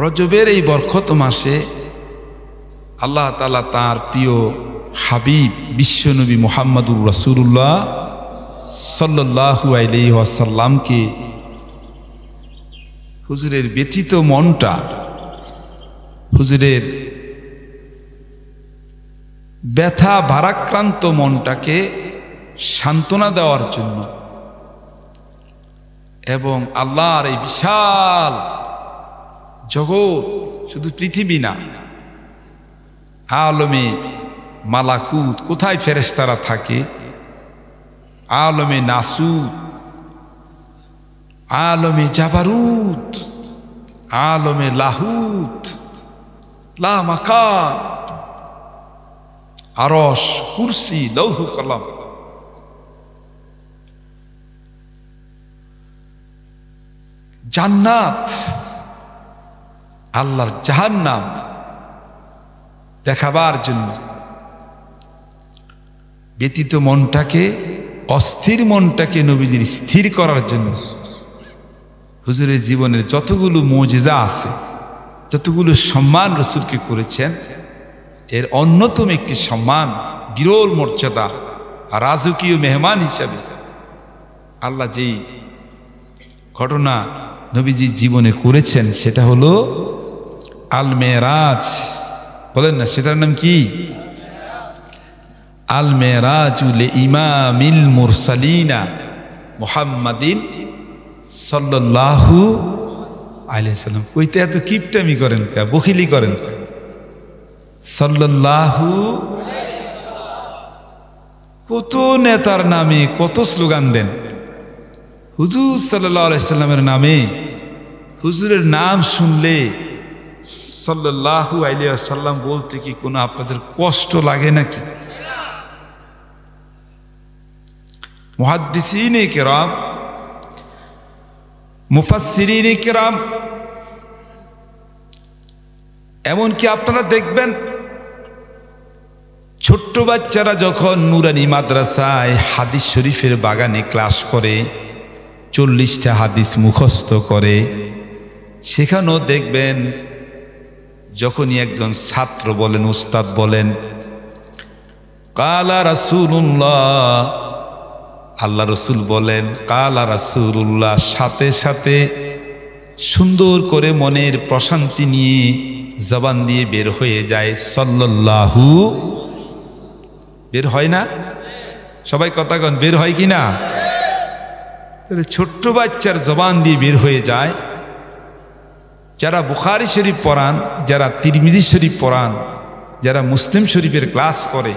রজবের এই বরকত মাসে আল্লাহ তাআলা তার প্রিয় হাবিব বিশ্বনবী মুহাম্মদুর রাসূলুল্লাহ সাল্লাল্লাহু আলাইহি ওয়াসাল্লামকে হুজুরের ব্যথিত মনটা, হুজুরের ব্যথা ভারাক্রান্ত মনটাকে সান্ত্বনা দেওয়ার জন্য এবং আল্লাহর এই বিশাল জগৎ, শুধু পৃথিবী না, আলমে মালাকুত, কোথায় ফেরেশতারা থাকে, আলমে নাসুত, আলমে জাবারুত, আলমে লাহুত, লা মাকান, আরশ, কুরসি, লৌহ কলম, জান্নাত, আল্লাহর জাহান্নাম দেখাবার জন্য ব্যতীত মনটাকে, অস্থির মনটাকে নবীজির স্থির করার জন্য হুজুরের জীবনের যতগুলো মুজিজা আছে, যতগুলো সম্মান রসুলকে করেছেন, এর অন্যতম একটি সম্মান, বিরল মর্যাদা, রাজকীয় মেহমান হিসাবে আল্লাহ যেই ঘটনা নবীজির জীবনে করেছেন সেটা হলো আল মেরাজ। বলেন না, সেটার নাম কি? আল মেরাজুল ইমামিল মুরসালিনা মুহাম্মাদিন সাল্লাল্লাহু আলাইহি সাল্লাম। কইতে এত কিপটামি করেন কা, বখিলি করেন কা? সাল্লাল্লাহু, কত নেতার নামে কত স্লোগান দেন, হুজুর সাল্লাল্লাহু আলাইহি সাল্লামের নামে, হুজুরের নাম শুনলে সাল্লাল্লাহু আলাইহি ওয়াসাল্লাম বলতে কি কোনো আপনাদের কষ্ট লাগে নাকি? মুহাদ্দিসিনে কিরাম, মুফাসসিরিনে কিরাম, এমনকি আপনারা দেখবেন ছোট্ট বাচ্চারা যখন নুরানি মাদ্রাসায় হাদিস শরীফের বাগানে ক্লাস করে, 40টা হাদিস মুখস্থ করে, সেখানেও দেখবেন যখনই একজন ছাত্র বলেন, উস্তাদ বলেন কালা রাসূলুল্লাহ, আল্লাহ রসুল বলেন কালা রাসূলুল্লাহ, সাথে সাথে সুন্দর করে মনের প্রশান্তি নিয়ে জবান দিয়ে বের হয়ে যায় সাল্লাল্লাহু। বের হয় না? সবাই কথা কন, বের হয় কি না? ছোট্ট বাচ্চার জবান দিয়ে বের হয়ে যায়। যারা বুখারী শরীফ পড়ান, যারা তিরমিজি শরীফ পড়ান, যারা মুসলিম শরীফের ক্লাস করে,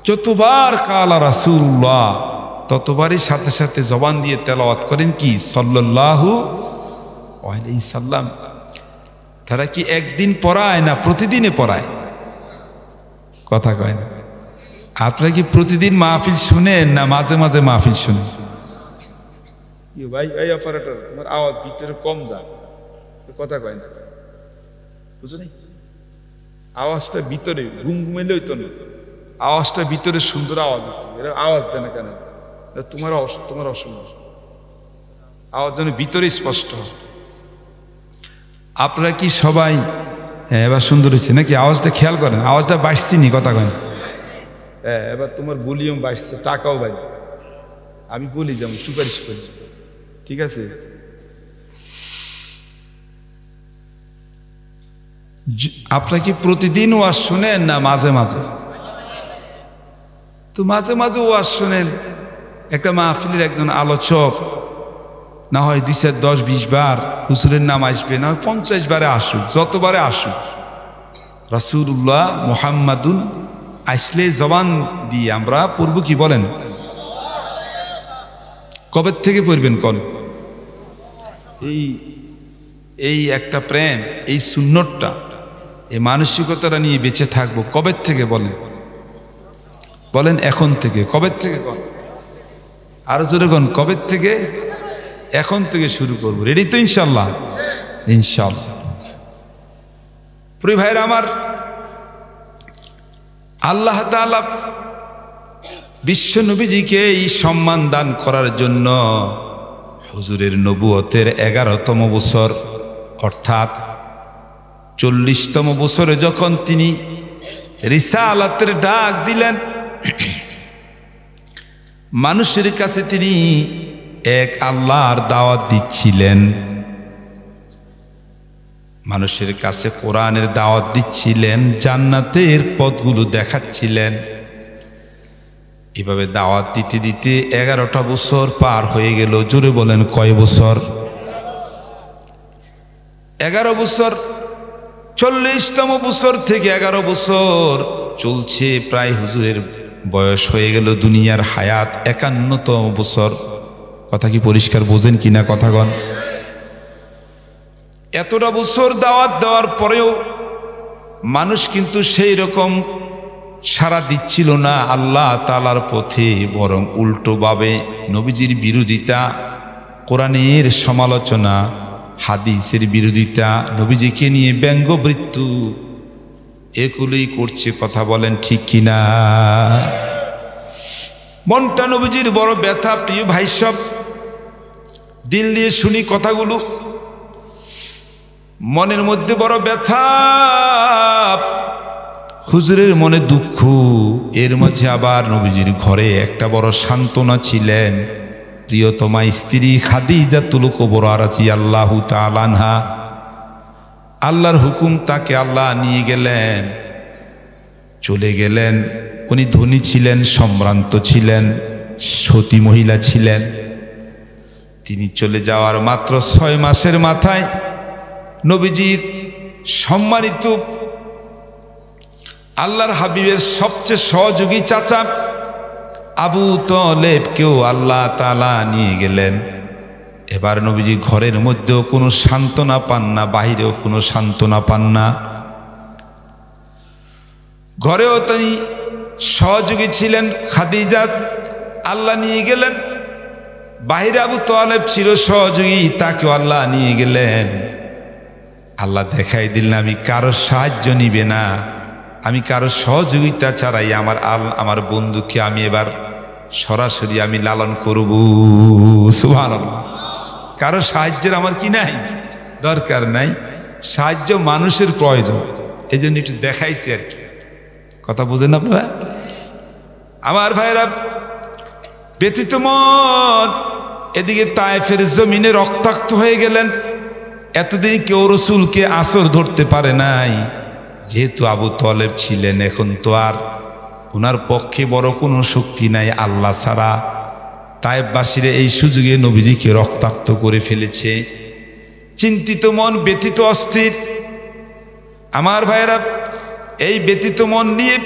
যতবার কালা রাসূলুল্লাহ ততবারই সাথে সাথে জবান দিয়ে তেলাওয়াত করেন কি সাল্লাল্লাহু আলাইহি সাল্লাম। তারা কি একদিন পড়ায় না প্রতিদিনে পড়ায়? কথা কয় না। আপনারা কি প্রতিদিন মাহফিল শুনেন না মাঝে মাঝে মাহফিল শুনেন? ভাই এই অপারেটর, তোমার আওয়াজ ভিতরে কম যায়, কথা কয় না, বুঝো নাই? আওয়াজটা ভিতরে ঘুমঘুমাইলে হইতো না, আওয়াজটা ভিতরে সুন্দর আওয়াজ হতো। এরা আওয়াজ দেয় না কেন? তোমার অসুবিধা, আওয়াজ যেন ভিতরে স্পষ্ট। আপনারা কি সবাই এবার সুন্দর হয়েছে নাকি? আওয়াজটা খেয়াল করেন, আওয়াজটা বাড়ছে নি? কথা কয় না। এবার তোমার ভলিউম বাড়ছে, টাকাও বাড়ছে। আমি বলি যেমন সুপারিশ করি, ঠিক আছে? আপনারা কি প্রতিদিন ওয়াজ শুনেন না মাঝে মাঝে? তো মাঝে মাঝে ওয়াজ শুনেন। একটা মাহফিলের একজন আলোচক না হয় 2, 4, 10, 20 বার হুজুরের নাম আসবে, না হয় 50 বারে আসুক, যতবারে আসুক, রাসূলুল্লাহ মুহাম্মাদুন আসলে জবান দিয়ে আমরা পড়ব কি বলেন? কবে থেকে পড়বেন কোন? এই একটা প্রেম, এই সুন্নতটা, এই মানসিকতাটা নিয়ে বেঁচে থাকবো কবে থেকে বলেন? বলেন এখন থেকে। কবে থেকে? আরো জোরে কোন, কবে থেকে? এখন থেকে শুরু করবো। রেডি তো ইনশাল্লাহ? ইনশাল্লাহ। প্রিয় ভাইরা আমার, আল্লাহ তাআলা বিশ্ব নবীজিকে এই সম্মান দান করার জন্য হুজুরের নবুয়তের 11তম বছর অর্থাৎ 40তম বছরে যখন তিনি রিসালাতের ডাক দিলেন, মানুষের কাছে তিনি এক আল্লাহর দাওয়াত দিচ্ছিলেন, মানুষের কাছে কোরআনের দাওয়াত দিচ্ছিলেন, জান্নাতের পথগুলো দেখাচ্ছিলেন। এভাবে দাওয়াত দিতে দিতে 11টা বছর পার হয়ে গেল। জোরে বলেন কয় বছর? 11 বছর। 40তম বছর থেকে 11 বছর চলছে, প্রায় হুজুরের বয়স হয়ে গেল, দুনিয়ার হায়াত 51তম বছর। কথা কি পরিষ্কার বোঝেন কিনা কথাগণ? এতটা বছর দাওয়াত দেওয়ার পরেও মানুষ কিন্তু সেই রকম সাড়া দিচ্ছিল না আল্লাহ তাআলার পথে, বরং উল্টোভাবে নবীজির বিরোধিতা, কোরআনের সমালোচনা, হাদিসের বিরোধিতা, নবীজিকে নিয়ে ব্যঙ্গবৃত্তু, এগুলোই করছে। কথা বলেন ঠিক কিনা? মনটা নবীজির বড় ব্যথা। প্রিয় ভাই সব, দিল দিয়ে শুনি কথাগুলো, মনের মধ্যে বড় ব্যথা, হুজুরের মনে দুঃখ। এর মাঝে আবার নবীজির ঘরে একটা বড় সান্ত্বনা ছিলেন, প্রিয়তমা স্ত্রী খাদিজাতুল কুবরা রাদিয়াল্লাহু তাআলা আনহা। আল্লাহর হুকুম, তাকে আল্লাহ নিয়ে গেলেন, চলে গেলেন। উনি ধনী ছিলেন, সম্ভ্রান্ত ছিলেন, সতী মহিলা ছিলেন। তিনি চলে যাওয়ার মাত্র 6 মাসের মাথায় নবীজির সম্মানিত আল্লাহর হাবিবের সবচেয়ে সহযোগী চাচা আবু তালেবকেও আল্লাহ তাআলা নিয়ে গেলেন। এবার নবীজি ঘরের মধ্যেও কোনো সান্ত্বনা পান না, বাহিরেও কোনো সান্ত্বনা পান না। ঘরেও তিনি সহযোগী ছিলেন খাদিজা, আল্লাহ নিয়ে গেলেন। বাহিরে আবু তালেব ছিল সহযোগী, তাকেও আল্লাহ নিয়ে গেলেন। আল্লাহ দেখাই দিলেন, আমি কারো সাহায্য নিবে না, আমি কারো সহযোগিতা ছাড়াই আমার বন্ধুকে আমি এবার সরাসরি আমি লালন করব। সুবহানাল্লাহ। কারো সাহায্যের আমার কি নাই, দরকার নাই। সাহায্য মানুষের প্রয়োজন, এই জন্য একটু দেখাইছি আর কি। কথা বুঝেন আপনারা? আমার ভাইরা, ব্যতীত মন এদিকে তায়েফের জমিনে রক্তাক্ত হয়ে গেলেন। এতদিন কেউ রসুলকে আসর ধরতে পারে নাই, যেহেতু আবু তালেব ছিলেন। এখন তো আর ওনার পক্ষে বড় কোনো শক্তি নাই আল্লাহ ছাড়া। তায়েফবাসীরা এই সুযোগে নবীজিকে রক্তাক্ত করে ফেলেছে। চিন্তিত মন, ব্যথিত অস্থির। আমার ভাইয়েরা, এই ব্যথিত মন নিয়ে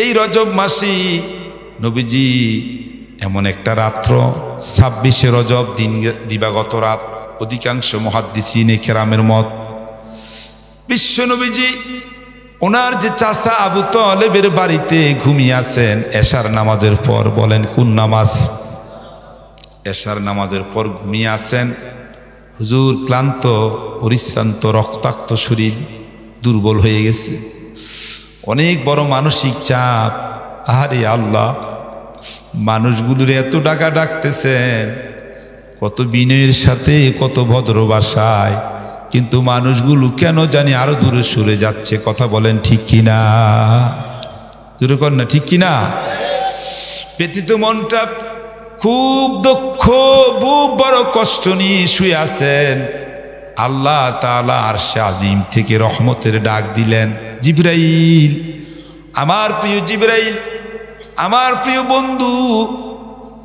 এই রজব মাসে নবীজি এমন একটা রাত্র, 26শে রজব, দিবাগত রাত, অধিকাংশ মুহাদ্দিসিনে কেরামের মত, বিশ্ব নবীজি ওনার যে চাচা আবু তালেবের বাড়িতে ঘুমিয়ে আছেন এশার নামাজের পর। বলেন কোন নামাজ? এশার নামাজের পর ঘুমিয়ে আছেন। হুজুর ক্লান্ত, পরিশ্রান্ত, রক্তাক্ত শরীর, দুর্বল হয়ে গেছে, অনেক বড় মানসিক চাপ। আরে আল্লাহ, মানুষগুলোর এত টাকা ডাকতেছেন, কত বিনয়ের সাথে, কত ভদ্র ভাষায়, কিন্তু মানুষগুলো কেন জানি আরো দূরে সরে যাচ্ছে। কথা বলেন ঠিক কিনা? দূরে কর না, ঠিক কিনা? ব্যথিত মনটা খুব দুঃখ, বুক বড় কষ্ট নিয়ে শুয়ে আছেন। আল্লাহ তাআলা আরশে আজিম থেকে রহমতের ডাক দিলেন, জিবরাইল, আমার প্রিয় জিবরাইল, আমার প্রিয় বন্ধু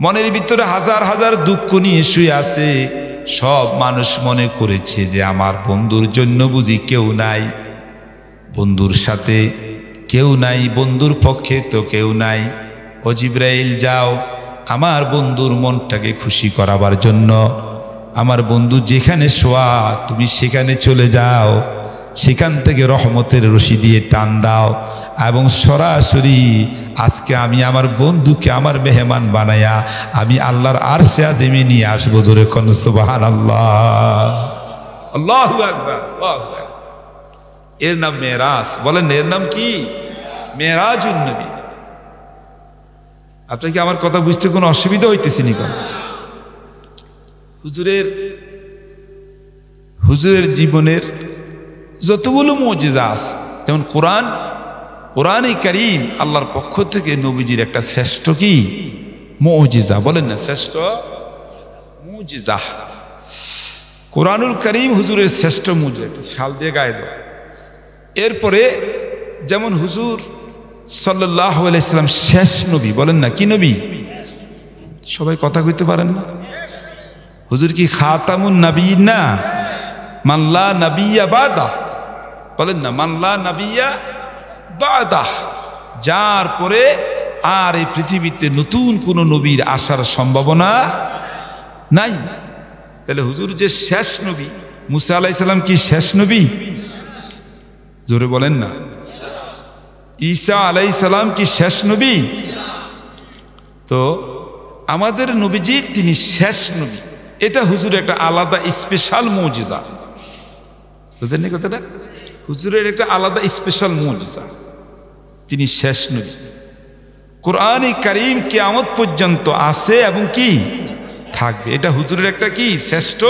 মনের ভিতরে হাজার হাজার দুঃখ নিয়ে শুয়ে আছে। সব মানুষ মনে করেছে যে আমার বন্ধুর জন্য বুঝি কেউ নাই, বন্ধুর সাথে কেউ নাই, বন্ধুর পক্ষে তো কেউ নাই। ও জিবরাইল, যাও আমার বন্ধুর মনটাকে খুশি করাবার জন্য, আমার বন্ধু যেখানে শোয়া তুমি সেখানে চলে যাও, সেখান থেকে রহমতের রশি দিয়ে টান দাও, এবং সরাসরি আজকে আমি আমার বন্ধুকে আমার মেহমান বানায়া আমি আল্লাহর আরশে আজিমে নিয়ে আসবো। জোরে কোন সুবহানাল্লাহ, আল্লাহু আকবার, আল্লাহু আকবার। এর নাম মেরাজ। বলেন এর নাম কি? মেরাজুন নবী। আপনার কি আমার কথা বুঝতে কোনো অসুবিধা হইতেছে নি? হুজুরের জীবনের যতগুলো মুজিজা আছে, যেমন কোরআনে কারীম আল্লাহর পক্ষ থেকে নবীজির একটা শ্রেষ্ঠ কি মুজিজা, বলেন না শ্রেষ্ঠ মুজিজা। কোরআনুল কারীম হুজুরের শ্রেষ্ঠ মুজিজা, শাল দিয়ে গায়ে দেওয়া। এরপরে যেমন হুজুর সাল্লাল্লাহু আলাইহি সাল্লাম শেষ নবী, বলেন না কি নবী? সবাই কথা কইতে পারেন না? হুজুর কি খাতামুন নবিয়্যিন না? মান লা নাবিয়্যা বাদা, বলেন না মান লা নাবিয়্যা বাদা, যার পরে আর এই পৃথিবীতে নতুন কোন নবীর আসার সম্ভাবনা নাই। তাহলে হুজুর যে শেষ নবী, মুসা আলাইহিস সালাম কি শেষ নবী? জোরে বলেন না। ঈসা আলাইহিস সালাম কি শেষ নবী? তো আমাদের নবীজি তিনি শেষ নবী, এটা হুজুর একটা আলাদা স্পেশাল মুজিজা, বুঝলেন কথাটা? হুজুরের একটা আলাদা স্পেশাল মুজিজা, তিনি শেষ নবী। কোরআনে কারীম কিয়ামত পর্যন্ত আছে এবং কি থাকবে, এটা হুজুরের একটা কি শ্রেষ্ঠ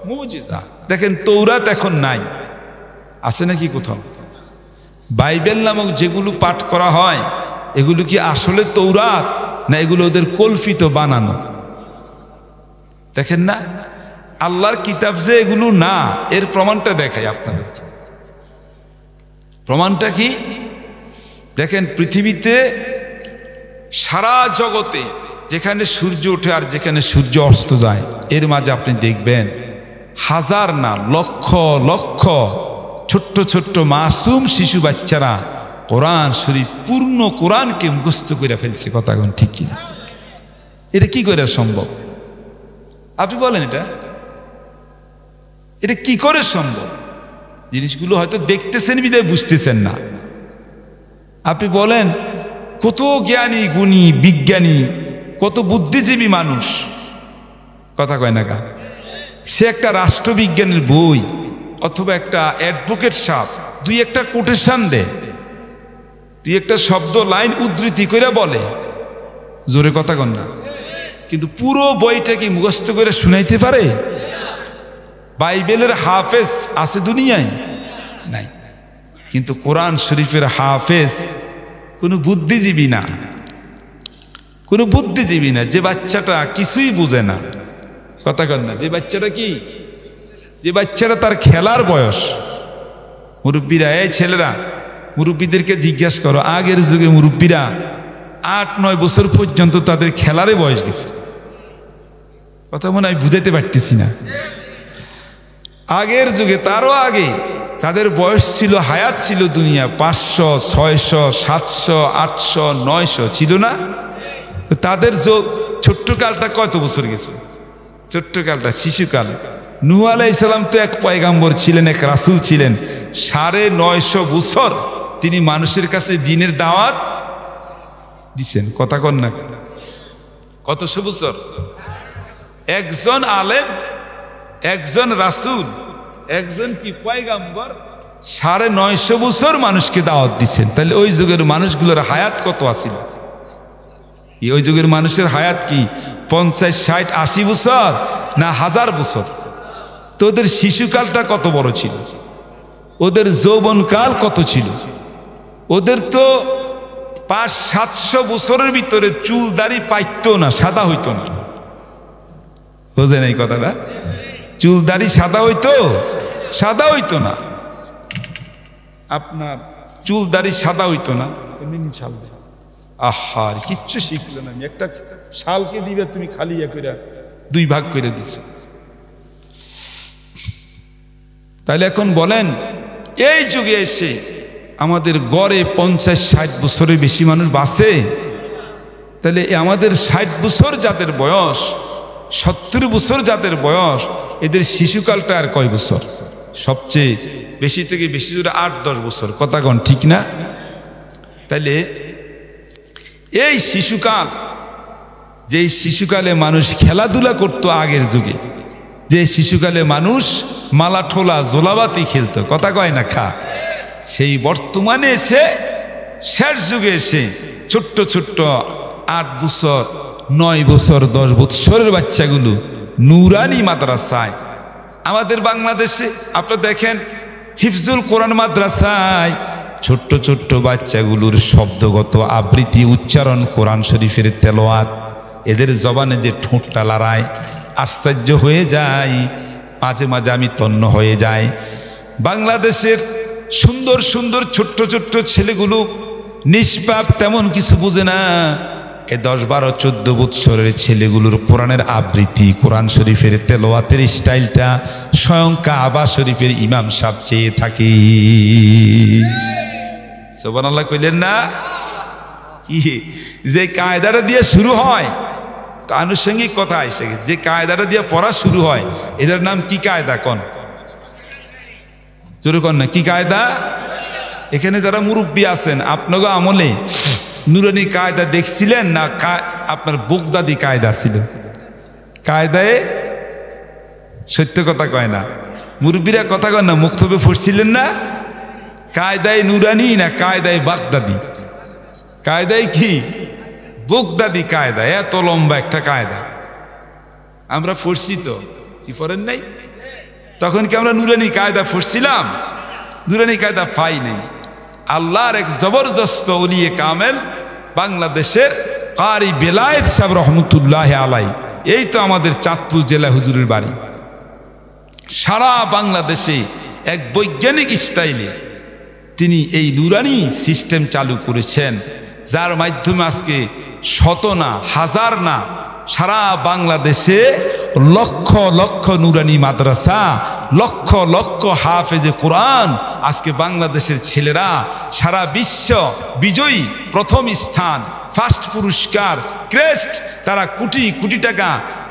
মুজিজা। দেখেন তৌরাত এখন নাই, আছে নাকি কোথাও? বাইবেল নামক যেগুলো পাঠ করা হয় এগুলো কি আসলে তৌরাত, না এগুলো ওদের কল্পিত বানানো? দেখেন না, আল্লাহর কিতাব যে এগুলো না, এর প্রমাণটা দেখাই আপনাদের। প্রমাণটা কি? দেখেন পৃথিবীতে সারা জগতে যেখানে সূর্য ওঠে আর যেখানে সূর্য অস্ত যায়, এর মাঝে আপনি দেখবেন হাজার না লক্ষ লক্ষ ছোট্ট ছোট্ট মাসুম শিশু বাচ্চারা কোরআন শরীফ, পূর্ণ কোরআনকে মুখস্থ করে ফেলছে। কথা কোন ঠিক কিনা? এটা কি করে সম্ভব? আপনি বলেন এটা কি করে সম্ভব? জিনিসগুলো হয়তো দেখতেছেন বিধায় বুঝতেছেন না। আপনি বলেন কত জ্ঞানী গুণী বিজ্ঞানী, কত বুদ্ধিজীবী মানুষ, কথা কয় না কা, সে একটা রাষ্ট্রবিজ্ঞানের বই অথবা একটা অ্যাডভোকেট সাহেব দুই একটা কোটেশন দেয়, দুই একটা শব্দ লাইন উদ্ধৃতি করে বলে, জোরে কথা কন না, কিন্তু পুরো বইটা কি মুখস্থ করে শুনাইতে পারে? বাইবেলের হাফেজ আছে দুনিয়ায়? নাই। কিন্তু কোরআন শরীফের হাফেজ কোনো বুদ্ধিজীবী না, কোনো বুদ্ধিজীবী না, যে বাচ্চাটা কিছুই বুঝে না। কথা কন না, যে বাচ্চাটা কি, যে বাচ্চাটা তার খেলার বয়স। মুরব্বীরা, এই ছেলেরা, মুরব্বীদেরকে জিজ্ঞাসা করো, আগের যুগে মুরব্বীরা 8-9 বছর পর্যন্ত তাদের খেলারে বয়স গেছে। কথা মনে আমি বুঝাইতে পারতেছি না। আগের যুগে, তারও আগে তাদের বয়স ছিল, হায়াত ছিল দুনিয়া 500, 600, 700, 800, 900 ছিল না? তাদের ছোট্ট কালটা কত বছর গেছে? ছোট্ট কালটা শিশুকাল। নূহ আলাইহিস সালাম তো এক পয়গাম্বর ছিলেন, এক রাসূল ছিলেন। 950 বছর তিনি মানুষের কাছে দ্বীনের দাওয়াত দিছেন। কথা কন না, কতশো বছর? একজন আলেম, একজন রাসূল, একজন কি পয়গাম্বর 950 বছর মানুষকে দাওয়াত দিচ্ছেন। তাহলে ওই যুগের মানুষগুলোর হায়াত কত আছিল? ওই যুগের মানুষের হায়াত কি 50, 60, 80 বছর না 1000 বছর? তো ওদের শিশুকালটা কত বড় ছিল, ওদের যৌবনকাল কত ছিল? ওদের তো 500-700 বছরের ভিতরে চুল দাড়ি পাইতো না, সাদা হইতো না। বোঝেন এই কথাটা? চুল দাড়ি সাদা হইতো? সাদা হইতো না। আপনার চুল দাড়ি সাদা হইতো না। আহার কিচ্ছু শিখল না। আমি একটা শালকে দিবে, তুমি খালি করে 2 ভাগ করে দিছ। তাহলে এখন বলেন, এই যুগে এসে আমাদের গড়ে 50-60 বছরের বেশি মানুষ বাঁচে। তাহলে আমাদের 60 বছর যাদের বয়স, 70 বছর যাদের বয়স, এদের শিশুকালটা আর কয় বছর? সবচেয়ে বেশি থেকে বেশি জোরে 8-10 বছর। কথা কন ঠিক না? তাইলে এই শিশুকাল, যে শিশুকালে মানুষ খেলাধুলা করতো আগের যুগে, যে শিশুকালে মানুষ মালা ঠোলা জোলাবাতি খেলতো, কথা কয় না খা, সেই বর্তমানে এসে শেষ যুগে এসে ছোট্ট ছোট্ট 8 বছর, 9 বছর, 10 বছরের বাচ্চাগুলো নুরানি মাদ্রাসায়, আমাদের বাংলাদেশে আপনারা দেখেন হিফজুল কোরআন মাদ্রাসায় ছোট্ট ছোট্ট বাচ্চাগুলোর শব্দগত আবৃত্তি উচ্চারণ, কোরআন শরীফের তেলাওয়াত, এদের জবানে যে ঠোঁটটা লড়ায়, আশ্চর্য হয়ে যায়। মাঝে মাঝে আমি তন্ন হয়ে যাই। বাংলাদেশের সুন্দর সুন্দর ছোট্ট ছোট্ট ছেলেগুলো নিষ্পাপ, তেমন কিছু বুঝে না। এ 10, 12, 14 বৎসরের ছেলেগুলোর কোরআনের আবৃত্তি, কোরআন শরীফের তেলাওয়াতের স্টাইলটা স্বয়ং কাবা শরীফের ইমাম সাহেব চেয়ে থাকে। সুবহানাল্লাহ কইলেন না? কি যে কায়দাটা দিয়ে শুরু হয়, তো আনুষঙ্গিক কথা এসে গেছে, যে কায়দাটা দিয়ে পড়া শুরু হয় এটার নাম কি কায়দা? কোন জোরে কন না, কি কায়দা? এখানে যারা মুরব্বী আছেন, আপনাকে আমলে নুরানি কায়দা দেখছিলেন না আপনার বুগদাদি কায়দা ছিল? কায়দায় সত্য কথা কয় না, মুরব্বীরা কথা কয় না, মুক্তবে পড়ছিলেন না? কায়দায় নুরানি না কায়দায় বাগদাদি? কায়দায় কি? বুগদাদি কায়দা। এত লম্বা একটা কায়দা আমরা পড়ছি, তো কি পড়েন নাই? তখন কি আমরা নুরানি কায়দা পড়ছিলাম? নুরানি কায়দা পাই নেই। আল্লাহর এক জবরদস্ত ওলিয়ে কামেল বাংলাদেশের কারি বেলায়েত সাহেব রহমতুল্লাহ আলাই, এই তো আমাদের চাঁদপুর জেলা হুজুরের বাড়ি। সারা বাংলাদেশে এক বৈজ্ঞানিক স্টাইলে তিনি এই নুরানি সিস্টেম চালু করেছেন, যার মাধ্যমে আজকে শত না হাজার না সারা বাংলাদেশে লক্ষ লক্ষ নুরানি মাদ্রাসা, লক্ষ লক্ষ হাফেজে কোরআন। আজকে বাংলাদেশের ছেলেরা সারা বিশ্ব বিজয়ী, প্রথম স্থান, ফার্স্ট পুরস্কার, ক্রেস্ট, তারা কোটি কোটি টাকা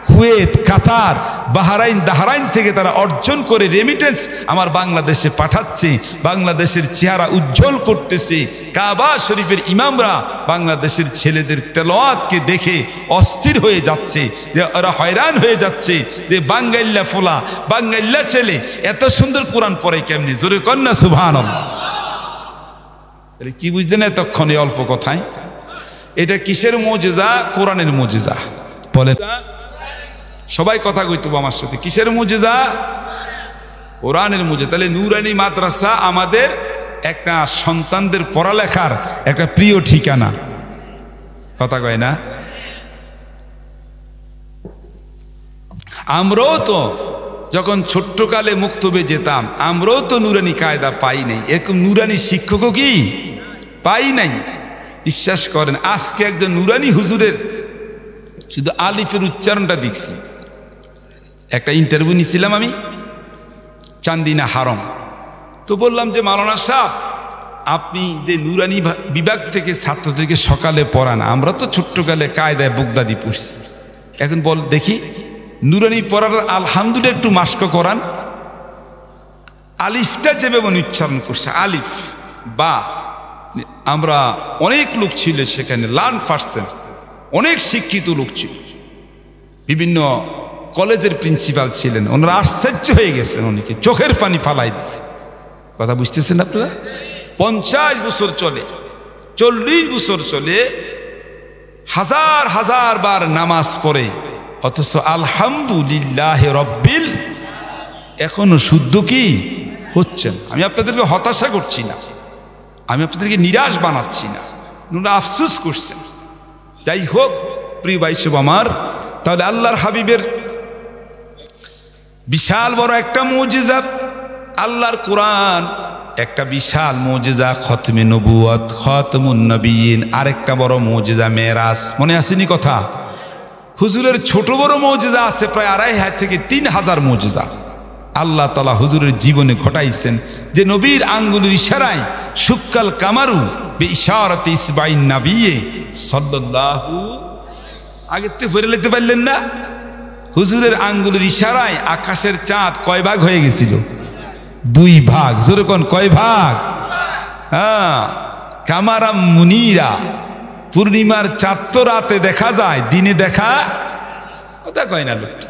কুয়েত, কাতার, বাহরাইন থেকে তারা অর্জন করে রেমিটেন্স আমার বাংলাদেশে পাঠাচ্ছে, বাংলাদেশের চেহারা উজ্জ্বল করতেছে। কাবা শরীফের ইমামরা বাংলাদেশের ছেলেদের তেলাওয়াতকে দেখে অস্থির হয়ে যাচ্ছে, যে ওরা হয়রান হয়ে যাচ্ছে যে বাঙ্গাইল্লা ফোলা, বাঙ্গাইল্লা ছেলে এত সুন্দর কোরআন পড়ে কেমনি? জোরে কন্যা সুবহানাল্লাহ। কি বুঝলেন এতক্ষণে অল্প কথায়? এটা কিসের মুজিজা? কোরআনের মুজিজা। বলেন সবাই কথা কইতো আমার সাথে, কিসের মুজিজা? কোরআনের মুজিজা। তাহলে নুরানি মাদ্রাসা আমাদের একটা সন্তানদের পড়ালেখার একটা প্রিয় ঠিকানা। কথা কয় না? আমরাও তো যখন ছোট্টকালে মুক্তবে যেতাম, আমরাও তো নুরানি কায়দা পাই নাই, এরকম নুরানি শিক্ষকও কি পাই নাই। বিশ্বাস করেন, আজকে একজন নুরানি হুজুরের শুধু আলিফের উচ্চারণটা দেখছি। একটা ইন্টারভিউ নিছিলাম আমি চান্দিনা হারম, তো বললাম যে মাওলানা সাহেব, আপনি যে নুরানি বিভাগ থেকে ছাত্রদেরকে সকালে পড়ান, আমরা তো ছোট্টকালে কায়দায় বুগদাদি পড়ছি, এখন বল দেখি নুরানি পড়ার আলহামদুলিল্লাহ একটু মাস্ক করান। আলিফটা যেভাবে উচ্চারণ করছে, আলিফ বা, আমরা অনেক লোক ছিল সেখানে, লার্ন পারসন, অনেক শিক্ষিত লোক ছিল, বিভিন্ন কলেজের প্রিন্সিপাল ছিলেন, ওনারা আশ্চর্য হয়ে গেছেন, অনেকে চোখের পানি ফালাই দিচ্ছে। কথা বুঝতেছেন আপনারা? 50 বছর চলে, 40 বছর চলে, হাজার হাজার বার নামাজ পড়ে, অথচ আলহামদুলিল্লাহ রব্বিল এখনো শুদ্ধ কি হচ্ছেন। আমি আপনাদেরকে হতাশা করছি না, আমি আপনাদেরকে নিরাশ বানাচ্ছি না, ওনারা আফসোস করছেন। যাই হোক প্রিয় ভাই সব আমার, তাহলে আল্লাহর হাবিবের বিশাল বড় একটা মুজিজা, আল্লাহর কোরআন একটা বিশাল মুজিজা, খতমে নবুয়ত, খতমুন নবিয়িন, আরেকটা বড় মুজিজা মেরাজ। মনে আসেনি কথা? হুজুরের ছোট বড় মুজিজা আছে প্রায় 2500 থেকে 3000 মুজিজা আল্লাহ তাআলা হুজুরের জীবনে ঘটাইছেন, যে নবীর আঙ্গুলের ইশারায় সুক্কাল কামারু বে ইশারাতে ইসবাইন নবিয়ে সাল্লাল্লাহু, আগে তো ফেরে নিতে পারলেন না? হুজুরের আঙ্গুলের ইশারায় আকাশের চাঁদ কয় ভাগ হয়ে গেছিল? 2 ভাগ। জোরে কোন কয় ভাগ? হ্যাঁ, কামারাম মুনিরা, পূর্ণিমার চাঁদ তো রাতে দেখা যায়, দিনে দেখা কথা কয় না লোকটা।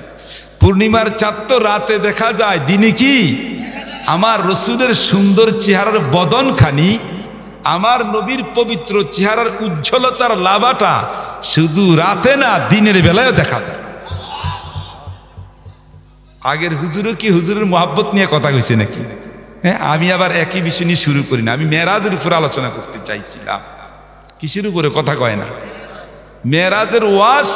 পূর্ণিমার চাঁদ তো রাতে দেখা যায়, দিনে কি? আমার রসুলের সুন্দর চেহারার বদনখানি, আমার নবীর পবিত্র চেহারার উজ্জ্বলতার লাভাটা শুধু রাতে না, দিনের বেলায়ও দেখা যায়। আগের হুজুরও কি হুজুরের মহব্বত নিয়ে কথা কইছে নাকি? হ্যাঁ, আমি আবার একই বিষয় নিয়ে শুরু করি না, আমি মেরাজের উপর আলোচনা করতে চাইছিলাম। কিসের উপরে কথা কয় না? মেরাজের ওয়াজ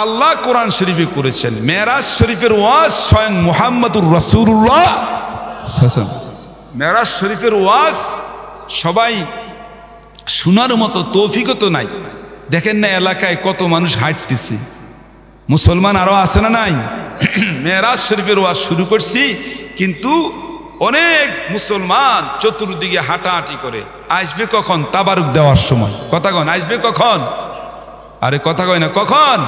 আল্লাহ কোরআন শরীফে করেছেন। মেরাজ শরীফের ওয়াজ স্বয়ং মুহাম্মদুর রাসূলুল্লাহ। মেরাজ শরীফের ওয়াজ সবাই শোনার মতো তৌফিকও তো নাই। দেখেন না এলাকায় কত মানুষ হাঁটতেছে, মুসলমান আরো আছে না নাই? মেরাজ শরীফের ওয়াজ শুরু করছি, কিন্তু অনেক মুসলমান চতুর্দিকে হাঁটাহাঁটি করে। আসবে কখন? তাবারুক দেওয়ার সময়। কথা কন, আসবে কখন? আরে কথা কয় না, কখন?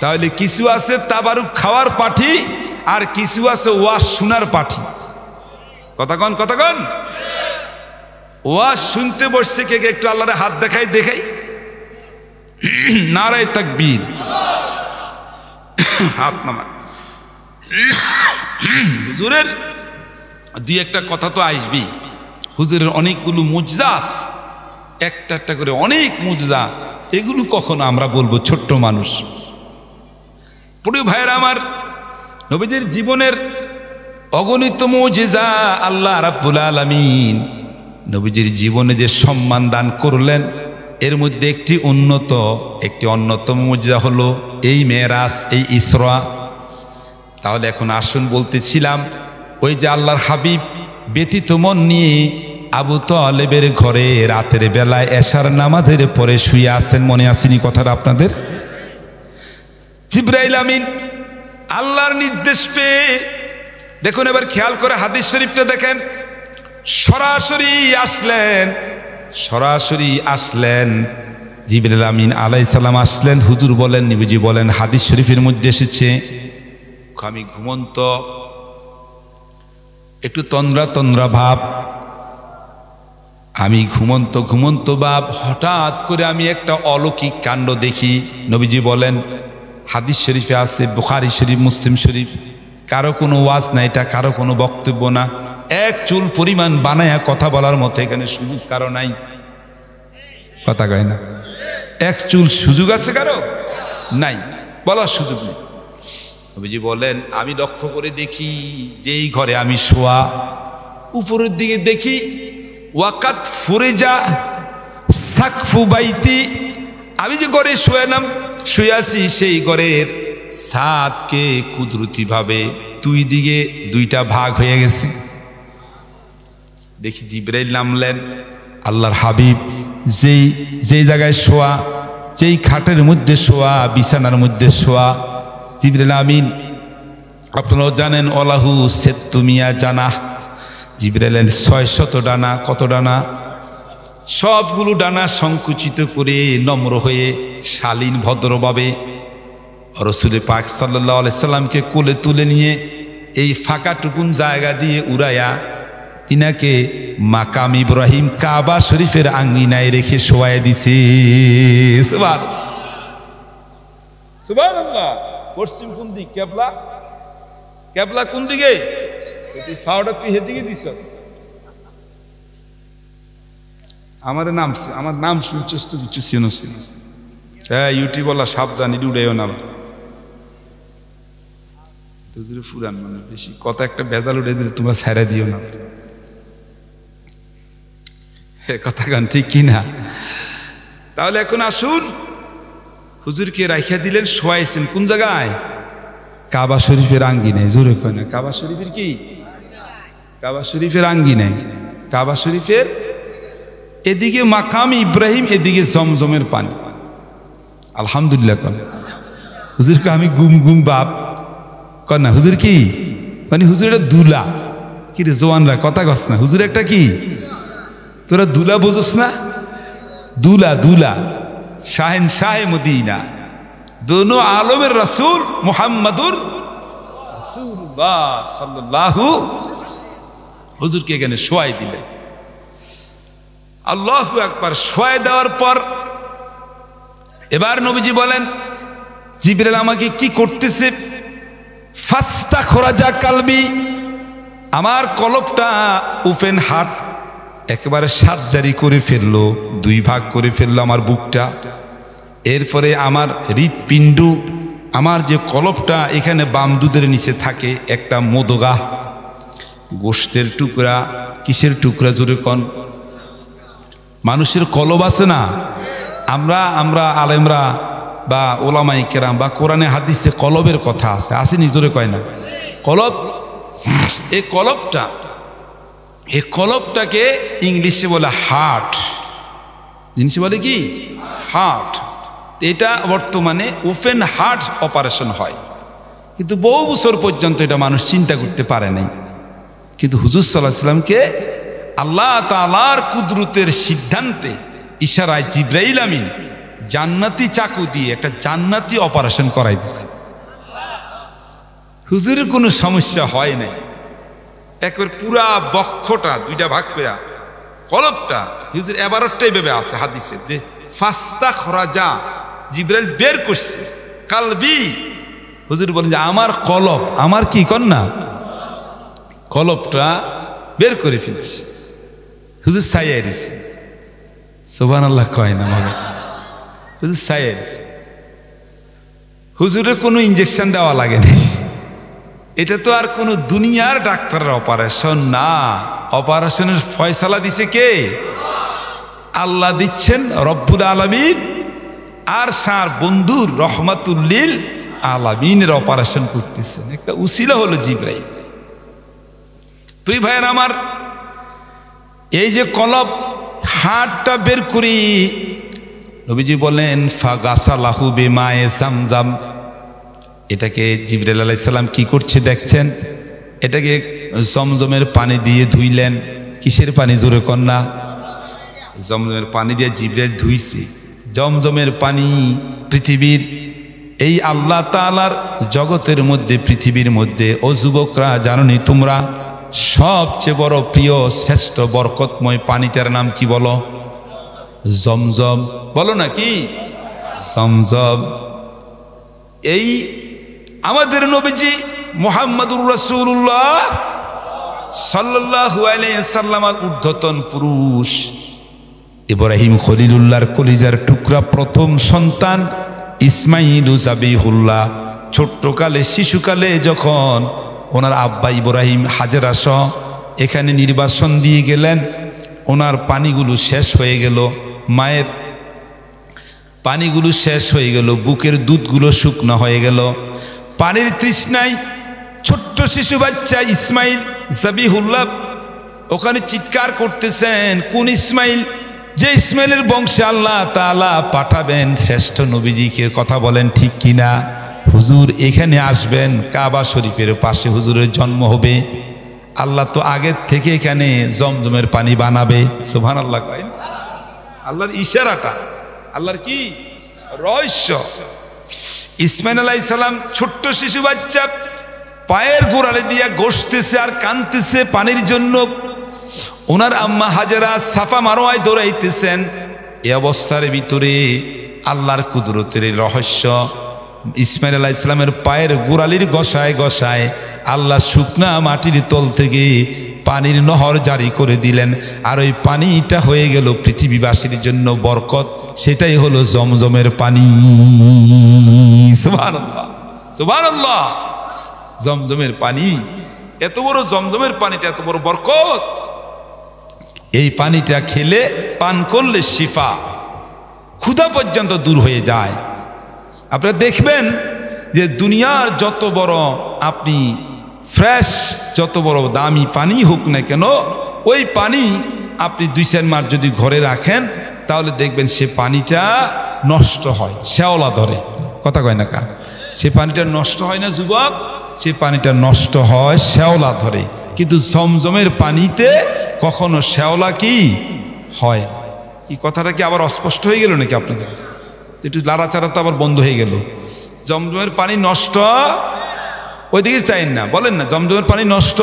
তাহলে কিছু আছে তাবারুক খাওয়ার পাঠি, আর কিছু আছে ওয়াজ শোনার পাঠি। কথা কন, কথা কন। ওয়াজ শুনতে বসছে কে কে? একটু আল্লাহরে হাত দেখাই, দেখাই। নারায়ে তাকবীর, হাত নামা। হুজুরের দুই একটা কথা তো আসবেই। হুজুরের অনেকগুলো মুজজা আছে, একটা একটা করে অনেক মুজজা। এগুলো কখনো আমরা বলবো ছোট্ট মানুষ। প্রিয় ভাইয়েরা আমার, নবীজির জীবনের অগণিত মুজিজা আল্লাহ রাব্বুল আলামিন নবীজির জীবনে যে সম্মান দান করলেন, এর মধ্যে একটি অন্যতম মুজিজা হলো এই মেরাজ, এই ইসরা। তাহলে এখন আসুন, বলতেছিলাম ওই যে আল্লাহর হাবিব ব্যতীত মন নিয়ে আবু তালেবের ঘরে রাতের বেলায় এশার নামাজের পরে শুয়ে আছেন। মনে আসেনি কথাটা আপনাদের? জিবরাইল আমিন আল্লাহর নির্দেশ পেয়ে, দেখুন এবার খেয়াল করে হাদিস শরীফটা দেখেন, সরাসরি আসলেন জিবরাইল আমিন আলাইহিস সালাম আসলেন। হুজুর বলেন, নবীজি বলেন, হাদিস শরীফের মধ্যে এসেছে, আমি ঘুমন্ত, একটু তন্দ্রা ভাব, আমি ঘুমন্ত ভাব। হঠাৎ করে আমি একটা অলৌকিক কাণ্ড দেখি। নবীজি বলেন, হাদিস শরীফে আছে, বুখারী শরীফ, মুসলিম শরীফ, কারো কোনো ওয়াজ না, এটা কারো কোনো বক্তব্য না। এক চুল পরিমাণ বানায়া কথা বলার মতো এখানে সুযোগ কারো নাই। কথা কয় না? এক চুল সুযোগ আছে কারো? নাই, বলার সুযোগ নেই। নবীজি বলেন, আমি লক্ষ্য করে দেখি যেই ঘরে আমি শোয়া, উপরের দিকে দেখি ওয়াকাত ফুরিজা সাকফু বাইতি, আমি যে ঘরে শুয়ে আছি সেই ঘরের ছাদকে কুদরতি ভাবে দুই দিকে দুইটা ভাগ হয়ে গেছে। দেখি জিবরাইল নামলেন, আল্লাহর হাবিব যেই জায়গায় শোয়া, যেই খাটের মধ্যে শোয়া, বিছানার মধ্যে শোয়া, জিবরাইল আমিন আপনারাও জানেন, ওলাহু সেতুমিয়া জানা, জিবরাইল 600 ডানা। কত ডানা? সবগুলো ডানা সংকুচিত করে নম্র হয়ে শালীন ভদ্রভাবে রাসূল পাক সাল্লাল্লাহু আলাইহি সাল্লামকে কোলে তুলে নিয়ে এই ফাঁকাটুকুন জায়গা দিয়ে উড়াইয়া তিনাকে মাকাম ইব্রাহিম কাবা শরীফের আঙ্গিনায় রেখে শোয়ায় দিছে। সুবহানাল্লাহ। পশ্চিম কোন দিক? কেবলা কোন দিকে? সাউটা তুই হেদিকে দিছ। আমার নাম শুনছিস তো, কিছু চিনস? হ্যাঁ, ইউটিউব ওলা সাবধান, ইডি উড়াইও না। ফুরান মানে বেশি কথা, একটা ভেজাল উঠে দিলে তোমরা ছেড়ে দিও না। কথা গান ঠিক কিনা? তাহলে এখন আসুন, হুজুরকে রাখিয়া দিলেন, শোয়াইছেন কোন জায়গায়? কাবা শরীফের আঙ্গিনায়। জোরে কয় না? কাবা শরীফের কি? কাবা শরীফের আঙ্গিনায়। কাবা শরীফের এদিকে মাকাম ইব্রাহিম, এদিকে জমজমের পানি। আলহামদুলিল্লাহ কন। হুজুরকে আমি গুম বাপ কন না। হুজুর কি মানে? হুজুর এটা দুলা। কি রে জোয়ানরা, কথা কস না? হুজুর একটা কি? তোরা দুলা বুঝোস না? দুলা শাহেন শাহে মদিনা, দোনো আলমের রাসূল মুহাম্মাদুর রাসূলুল্লাহ সাল্লাল্লাহু। হুজুরকে এখানে শোয়াই দিলেন। আল্লাহু আকবার। শোয়াই দেওয়ার পর এবার নবীজি বলেন, জিবরাইল আমাকে কি করতেছে? ফাস্তাখরাজা কালবি, আমার কলবটা ওপেন হার্ট একেবারে সার্জারি করে ফেললো, দুই ভাগ করে ফেললো আমার বুকটা। এরপরে আমার হৃৎপিণ্ড, আমার যে কলবটা এখানে বাম দুধের নিচে থাকে একটা মোদগা, গোশতের টুকরা, কিসের টুকরা জোরে কন? মানুষের কলব আছে না, আমরা আলেমরা বা ওলামাই কেরাম বা কোরআনে হাদিসে কলবের কথা আছে, আসেনি? জোরে কয় না? কলব, এই কলবটাকে ইংলিশে বলে হার্ট। জিনিস বলে কি? হার্ট। এটা বর্তমানে ওপেন হার্ট অপারেশন হয়, কিন্তু বহু বছর পর্যন্ত এটা মানুষ চিন্তা করতে পারে নাই। কিন্তু হুজুর সাল্লাল্লাহু আলাইহি ওয়াসাল্লামকে আল্লাহ তাআলার কুদরতের সিদ্ধান্তে ইশারায় জিবরাইল আমিন জান্নাতি চাকু দিয়ে একটা জান্নাতি অপারেশন করাই দিছে। হুজুরের কোনো সমস্যা হয় নাই। একবার পুরা বক্ষটা দুইটা ভাগ করে কলবটা হুজুর এবারটাই ভেবে আছে হাদিসে যে ফাস্তা খরাজা, জিবরাইল বের করছে কালবি। হুজুর বলেন যে আমার কলব, আমার কি কন্যা কলবটা বের করে ফেলছে। হুজুর ছাইয়া দিছে, সুবহানাল্লাহ কয় না? মানে হুজুর ছাইয়া দিছে। হুজুরের কোনো ইঞ্জেকশন দেওয়া লাগে না। এটা তো আর কোনো দুনিয়ার ডাক্তারের অপারেশন না, অপারেশনের ফয়সালা দিছে কে? আল্লাহ দিচ্ছেন, রব্বুল আলামিন। আর সার বন্ধুর রহমাতুল্লিল আলামিনের অপারেশন করতেছেন, একটা উসিলা হলো জিবরাইল। তুই ভাইয়ের আমার, এই যে কলব হাড়টা বের করি, নবীজি বলেন ফাগাসালাহু বিমায়ে জামজাম। এটাকে জিবরাইল আলাইহিস সালাম কি করছে দেখছেন? এটাকে জমজমের পানি দিয়ে ধুইলেন। কিসের পানি? জোরে কন্যা? জমজমের পানি দিয়ে জিবরাইল ধুইছে। জমজমের পানি পৃথিবীর এই আল্লাহ তাআলার জগতের মধ্যে, পৃথিবীর মধ্যে, ও যুবকরা জানোনি তোমরা সবচেয়ে বড় প্রিয় শ্রেষ্ঠ বরকতময় পানিটার নাম কি বলো? জমজম। বলো না কি? জমজম। এই আমাদের নবীজি মুহাম্মদুর রাসূলুল্লাহ সাল্লাল্লাহু আলাইহি সাল্লামের ঊর্ধ্বতন পুরুষ ইব্রাহিম খলিলুল্লাহর কলিজার টুকরা প্রথম সন্তান ইসমাঈল জাবিহুল্লাহ ছোট্টকালে, শিশুকালে যখন ওনার আব্বা ইব্রাহিম হাজেরা সহ এখানে নির্বাসন দিয়ে গেলেন, ওনার পানিগুলো শেষ হয়ে গেল, মায়ের পানিগুলো শেষ হয়ে গেল, বুকের দুধগুলো শুকনো হয়ে গেল, পানির তৃষ্ণায় ছোট্ট শিশু বাচ্চা ইসমাইল জাবিহুল্লাহ ওখানে চিৎকার করতেছেন। কোন ইসমাইল? যে ইসমাইলের বংশে আল্লাহ তাআলা পাঠাবেন শ্রেষ্ঠ নবীজিকে। কথা বলেন ঠিক কিনা? হুজুর এখানে আসবেন, কাবা শরীফের পাশে হুজুরের জন্ম হবে। আল্লাহ তো আগের থেকে এখানে জমজমের পানি বানাবে। সুবহানাল্লাহ কয়। আল্লাহর ইশারাটা, আল্লাহর কি রহস্য। ইসমাইল আলাইহিস সালাম ছোট্ট শিশু বাচ্চা, পায়ের গোড়ালে দিয়া ঘষতেছে আর কাঁদতেছে পানির জন্য। ওনার আম্মা হাজেরা সাফা মারোয়ায় দৌড়াইতেছেন। এই অবস্থার ভিতরে আল্লাহর কুদরতের রহস্য, ইসমাইল আলাইহিস সালামের পায়ের গোড়ালির গসায় গসায় আল্লাহ শুকনা মাটির তল থেকে পানির নহর জারি করে দিলেন। আর ওই পানিটা হয়ে গেল পৃথিবীবাসীর জন্য বরকত। সেটাই হলো জমজমের পানি। সুবহানাল্লাহ, সুবহানাল্লাহ। জমজমের পানি, এত বড় জমজমের পানিটা এত বড় বরকত। এই পানিটা খেলে, পান করলে শিফা, ক্ষুধা পর্যন্ত দূর হয়ে যায়। আপনারা দেখবেন যে দুনিয়ার যত বড় আপনি ফ্রেশ, যত বড় দামি পানি হোক না কেন, ওই পানি আপনি 2-4 মাস যদি ঘরে রাখেন তাহলে দেখবেন সে পানিটা নষ্ট হয়, শ্যাওলা ধরে। কথা কয় না কা? সে পানিটা নষ্ট হয় না যুবক, সে পানিটা নষ্ট হয়, শ্যাওলা ধরে। কিন্তু জমজমের পানিতে কখনো শ্যাওলা কি হয়? কি কথাটা কি আবার অস্পষ্ট হয়ে গেল নাকি আপনাদের? একটু লাড়াচাড়া তো আবার বন্ধ হয়ে গেল। জমজমের পানি নষ্ট, ওইদিকে চাইন না, বলেন না জমজমের পানি নষ্ট।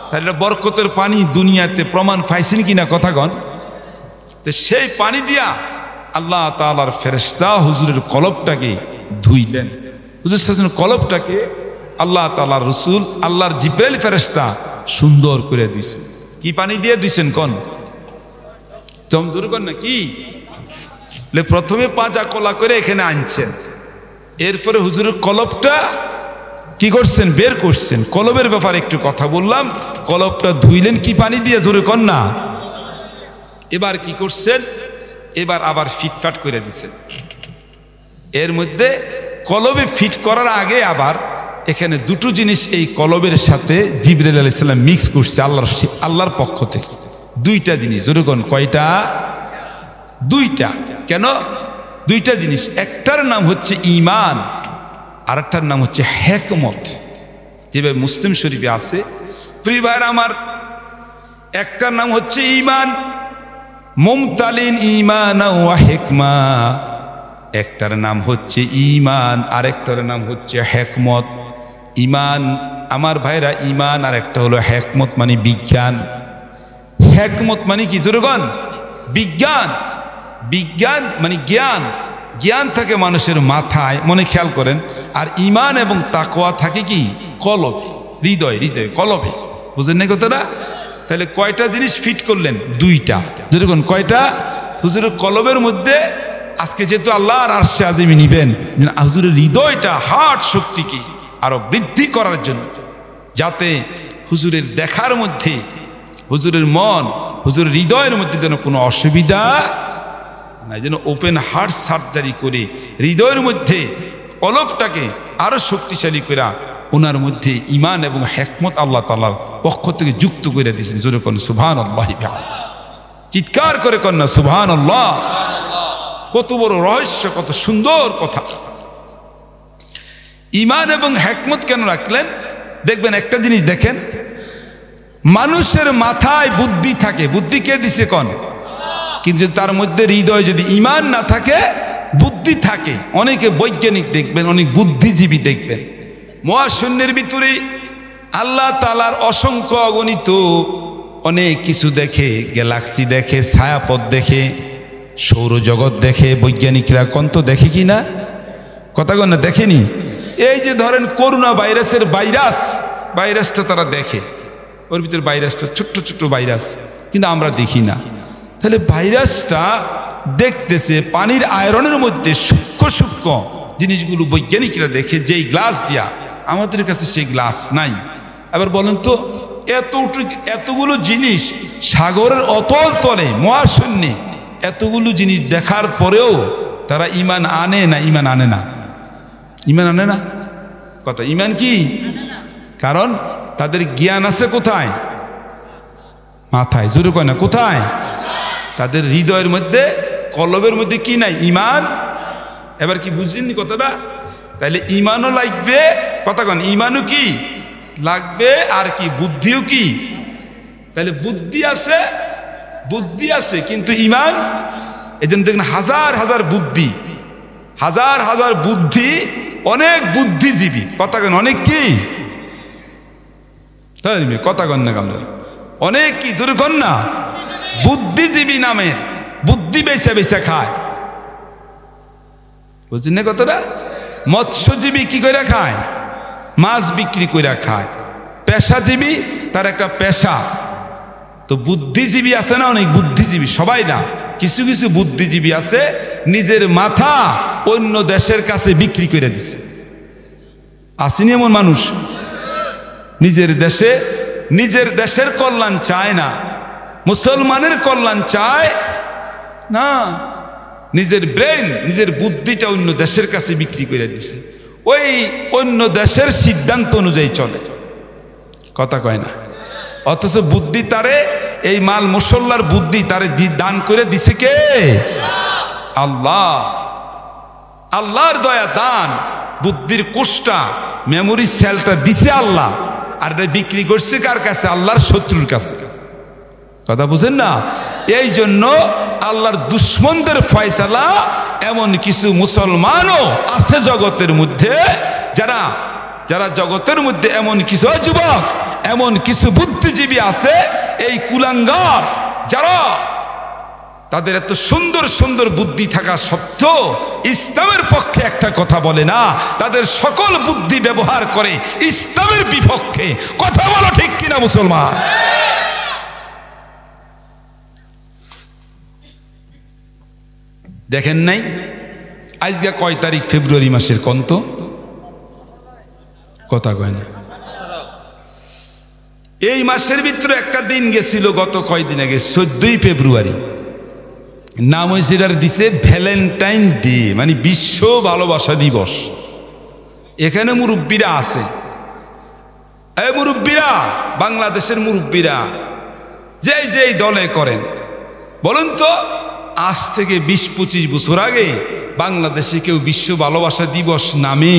তাহলে বরকতের পানি দুনিয়াতে প্রমাণ পাইছেন কিনা কথা কন? তো সেই পানি দিয়া আল্লাহ তাআলার ফেরেশতা হুজুরের কলবটাকে ধুইলেন। হুজুর সাল্লাল্লাহু কলবটাকে আল্লাহ তাআলার রাসূল, আল্লাহর জিবরাইল ফেরেশতা সুন্দর করে দিয়েছেন। কি পানি দিয়ে দিয়েছেন কোন? জমজম কোন না কি? প্রথমে পাঁচা কলা করে এখানে আনছেন, এরপরে হুজুরের কলবটা কি করছেন? বের করছেন। কলবের ব্যাপারে একটু কথা বললাম। কলবটা ধুইলেন কি পানি দিয়ে? জোরে কর না। এবার কি করছেন? এবার আবার ফিটফাট করে দিচ্ছেন। এর মধ্যে কলবে ফিট করার আগে আবার এখানে দুটো জিনিস এই কলবের সাথে জিবরাইল আলাইহিস সালাম মিক্স করছে আল্লাহর পক্ষ থেকে। দুইটা জিনিস। জোরে কোন? কয়টা? দুইটা। কেন দুইটা জিনিস? একটার নাম হচ্ছে ঈমান, আরেকটার নাম হচ্ছে হিকমত। যেভাবে মুসলিম শরীফে আছে, প্রিয় ভাইরা আমার, একটার নাম হচ্ছে ঈমান, মুমতালিন ঈমান ওয়া হিকমা। একটার নাম হচ্ছে ঈমান, আরেকটার নাম হচ্ছে হিকমত। ঈমান আমার ভাইরা, ঈমান আর একটা হলো হিকমত, মানে বিজ্ঞান। হিকমত মানে কি? জোরে বলেন। বিজ্ঞান। বিজ্ঞান মানে জ্ঞান। জ্ঞান থাকে মানুষের মাথায়, মনে খেয়াল করেন। আর ঈমান এবং তাকওয়া থাকে কি? কলবে, হৃদয়, কলবে। বুঝেন না কথাটা? তাহলে কয়টা জিনিস ফিট করলেন? দুইটা। যেরকম কয়টা? হুজুরের কলবের মধ্যে আজকে যেহেতু আল্লাহর আরশে আজিমে নিবেন, হুজুরের হৃদয়টা, হার্ট শক্তিকে আরো বৃদ্ধি করার জন্য, যাতে হুজুরের দেখার মধ্যে, হুজুরের মন, হুজুরের হৃদয়ের মধ্যে যেন কোনো অসুবিধা না, যেন ওপেন হার্ট সার্জারি করে হৃদয়ের মধ্যে কলবটাকে আরো শক্তিশালী করে ওনার মধ্যে ঈমান এবং হিকমত আল্লাহ তাআলার পক্ষ থেকে যুক্ত করে দিয়েছেন। জোরে কোন সুবহানাল্লাহ। চিৎকার করে কর না সুবহানাল্লাহ। কত বড় রহস্য, কত সুন্দর কথা। ঈমান এবং হিকমত কেন রাখলেন? দেখবেন একটা জিনিস দেখেন, মানুষের মাথায় বুদ্ধি থাকে, বুদ্ধি কে দিছে কোন? কিন্তু তার মধ্যে হৃদয় যদি ঈমান না থাকে, বুদ্ধি থাকে। অনেকে বৈজ্ঞানিক দেখবেন, অনেক বুদ্ধিজীবী দেখবেন, মহাশূন্যের ভিতরে আল্লাহ তাআলার অসংখ্য অগণিত অনেক কিছু দেখে, গ্যালাক্সি দেখে, ছায়াপথ দেখে, সৌরজগৎ দেখে। বৈজ্ঞানিকরা কন্ত দেখে কি না? কথা কন না, দেখেনি? এই যে ধরেন করোনা ভাইরাসের ভাইরাসটা তারা দেখে, ওর ভিতরে ভাইরাসটা ছোট্ট ছোট্ট ভাইরাস, কিন্তু আমরা দেখি না। তাহলে ভাইরাসটা দেখতেছে পানির আয়রনের মধ্যে সূক্ষ্ম সূক্ষ্ম জিনিসগুলো বৈজ্ঞানিকরা দেখে, যেই গ্লাস দিয়া, আমাদের কাছে সেই গ্লাস নাই। আবার বলেন তো, এতগুলো জিনিস সাগরের অতল তলে, মহাশূন্যে, এতগুলো জিনিস দেখার পরেও তারা ঈমান আনে না? ঈমান আনে না? ঈমান আনে না? কথা, ঈমান কি? কারণ তাদের জ্ঞান আছে কোথায়? মাথায়। জোরে কয় না, কোথায়? তাদের হৃদয়ের মধ্যে, কলবের মধ্যে কি নাই? ঈমান। এবার কি বুঝলেন কথাটা? তাইলে ঈমানও লাগবে, কথা কন, ঈমানও কি লাগবে, আর কি বুদ্ধিও কি? তাহলে বুদ্ধি আছে কিন্তু ঈমান। এই জন্য দেখেন হাজার হাজার বুদ্ধি, হাজার হাজার বুদ্ধি, অনেক বুদ্ধিজীবী, কথা কন, অনেক কি? কথা কন না, অনেক কি? জোরে কন না। বুদ্ধিজীবী নামের বুদ্ধি বেচা বেচা খায়। বুঝলেন না কথাটা? মৎস্যজীবী কি করে খায়? মাছ বিক্রি করে খায়। পেশাজীবী, তার একটা পেশা। তো বুদ্ধিজীবী আছে না, অনেক বুদ্ধিজীবী, সবাই না, কিছু কিছু বুদ্ধিজীবী আছে নিজের মাথা অন্য দেশের কাছে বিক্রি করে দিছে। আসেনি এমন মানুষ? নিজের দেশের কল্যাণ চায় না, মুসলমানের কল্যাণ চায় না, নিজের ব্রেন, নিজের বুদ্ধিটা অন্য দেশের কাছে বিক্রি করে দিছে। ওই অন্য দেশের সিদ্ধান্ত অনুযায়ী চলে, কথা কয় না। অথচ বুদ্ধি তারে, এই মাল মুসল্লার বুদ্ধি তারে দান করে দিছে কে? আল্লাহ। আল্লাহর দয়া দান, বুদ্ধির কোষটা, মেমোরি সেলটা দিছে আল্লাহ, আর বিক্রি করছে কার কাছে? আল্লাহর শত্রুর কাছে। কথা বুঝেন না? এই জন্য আল্লাহর দুশ্মনদের ফয়সালা, এমন কিছু মুসলমানও আছে জগতের মধ্যে, যারা জগতের মধ্যে এমন কিছু যুবক, এমন কিছু বুদ্ধিজীবী আছে, এই কুলাঙ্গার, যারা তাদের এত সুন্দর সুন্দর বুদ্ধি থাকা সত্ত্বেও ইসলামের পক্ষে একটা কথা বলে না, তাদের সকল বুদ্ধি ব্যবহার করে ইসলামের বিপক্ষে। কথা বলো ঠিক কিনা মুসলমান? দেখেন নাই আজকে কয় তারিখ? ফেব্রুয়ারি মাসের কন্ত কথা কয় না। এই মাসের ভিতরে একটা দিন গেছিল গত কয়দিন আগে, 14ই ফেব্রুয়ারি, নাম হয়েছে এটার দিছে ভ্যালেন্টাইন ডে, মানে বিশ্ব ভালোবাসা দিবস। এখানে মুরব্বীরা আছে, এই মুরব্বীরা, বাংলাদেশের মুরব্বীরা যেই দলে করেন বলুন তো, আজ থেকে 20-25 বছর আগে বাংলাদেশে কেউ বিশ্ব ভালোবাসা দিবস নামে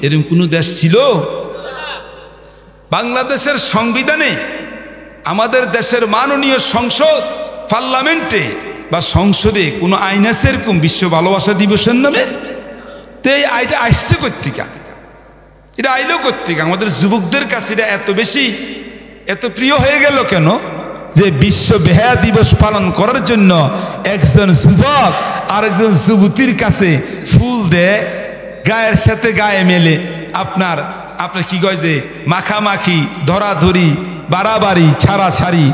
এরকম কোনো দেশ ছিল? বাংলাদেশের সংবিধানে, আমাদের দেশের মাননীয় সংসদ পার্লামেন্টে বা সংসদে কোনো আইন আছে এরকম বিশ্ব ভালোবাসা দিবসের নামে? তো এই আইটা আসছে কর্তিকা, এটা আইলো কর্তিকা? আমাদের যুবকদের কাছে এটা এত বেশি, এত প্রিয় হয়ে গেল কেন যে বিশ্ব বেহায়া দিবস পালন করার জন্য একজন যুবক আর একজন যুবতীর কাছে ফুল দেয়, গায়ের সাথে গায়ে মেলে, আপনার কি কয় যে মাখামাখি, ধরাধরি, বাড়াবাড়ি, ছাড়াছাড়ি।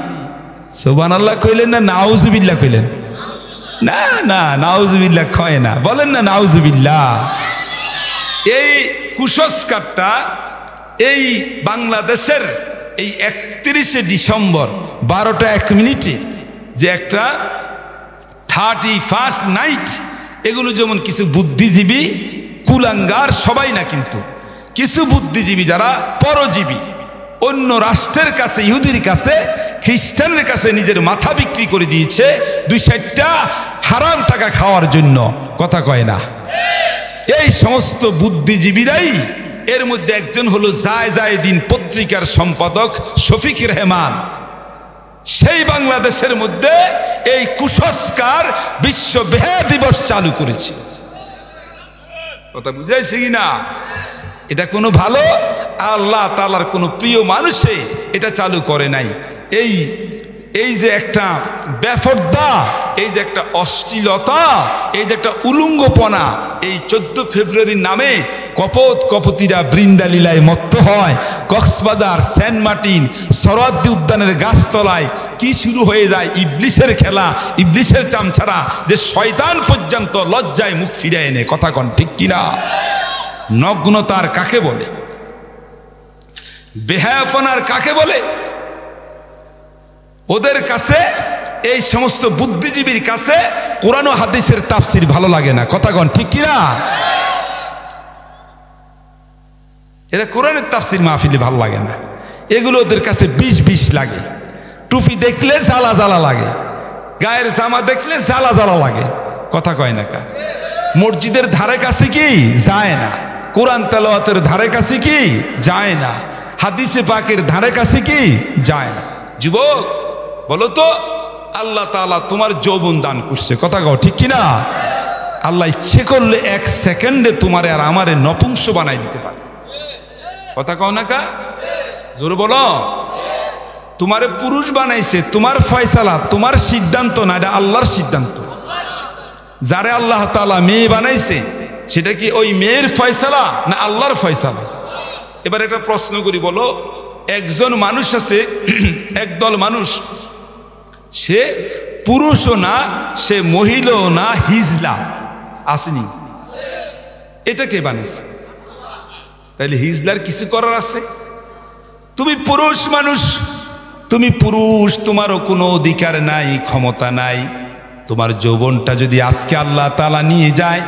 সুবহানাল্লাহ কইলেন না নাউজুবিল্লাহ কইলেন? না না, নাউজুবিল্লাহ কয় না, বলেন না নাউজুবিল্লাহ। এই কুসংস্কারটা এই বাংলাদেশের এই 31শে ডিসেম্বর 12টা 1 মিনিটে যে একটা 31st নাইট, এগুলো যেমন কিছু বুদ্ধিজীবী কুলাঙ্গার, সবাই না কিন্তু কিছু বুদ্ধিজীবী যারা পরজীবী, অন্য রাষ্ট্রের কাছে, ইহুদির কাছে, খ্রিস্টানের কাছে নিজের মাথা বিক্রি করে দিয়েছে 2-4টা হারাম টাকা খাওয়ার জন্য। কথা কয় না? এই সমস্ত বুদ্ধিজীবীরাই, এর মধ্যে একজন হলো জায়দিন পত্রিকার সম্পাদক শফিক রহমান, সেই বাংলাদেশের মধ্যে এই কুসংস্কার বিশ্ব বেহায়া দিবস চালু করেছে। কথা বুঝাইছে কিনা? এটা কোনো ভালো আল্লাহ তাআলার কোনো প্রিয় মানুষে এটা চালু করে নাই। এই যে একটা বেপরদা, এই যে একটা অশ্লীলতা, এই যে একটা উলঙ্গপনা, এই 14 ফেব্রুয়ারির নামে কপতিরা বৃন্দালীলায় মত্ত হয়। কক্সবাজার, সেন্ট মার্টিন, সরোয়ার্দী উদ্যানের গাছতলায় কি শুরু হয়ে যায়? ইবলিসের খেলা, ইবলিসের চামচারা, যে শয়তান পর্যন্ত লজ্জায় মুখ ফিরে এনে। কথা কন ঠিক কিনা? নগ্নতার কাকে বলে? বেহায়াপনার কাকে বলে? ওদের কাছে, এই সমস্ত বুদ্ধিজীবীর কাছে কোরআন ও হাদিসের তাফসীর ভালো লাগে না। কথা কন ঠিক কিনা? এরা কোরআনের তাফসীর মাহফিলে ভালো লাগে না, এগুলো ওদের কাছে বিষ লাগে। টুপি দেখলে জ্বালা জ্বালা লাগে, গায়ের জামা দেখলে জ্বালা জ্বালা লাগে। কথা কয় না কা? মসজিদের ধারে কাছে কি যায় না, কোরআন তেলাওয়াতের ধারে কাছে কি যায় না, হাদিসে পাকের ধারে কাছে কি যায় না। যুবক বলো তো, আল্লাহ তাআলা তোমার যৌবন দান করছে, কথা কও ঠিক কিনা? আল্লাহ ইচ্ছে করলে 1 সেকেন্ডে তোমারে আর আমারে নপুংস বানাই দিতে পারে। কথা কও না কা? জোরে বলো। তোমারে পুরুষ বানাইছে, তোমার ফয়সালা, তোমার সিদ্ধান্ত না, এটা আল্লাহর সিদ্ধান্ত। যারে আল্লাহ তাআলা মেয়ে বানাইছে, সেটা কি ওই মেয়ের ফয়সালা না আল্লাহর ফয়সালা? এবার একটা প্রশ্ন করি, বলো, একজন মানুষ আছে, একদল মানুষ, সে পুরুষও না, সে মহিলাও না, হিজলা আসেনি, এটা কে বানিয়েছে? তাহলে হিজলার কিছু করার আছে? তুমি পুরুষ মানুষ, তুমি পুরুষ, তোমারও কোনো অধিকার নাই, ক্ষমতা নাই। তোমার যৌবনটা যদি আজকে আল্লাহ তাআলা নিয়ে যায়,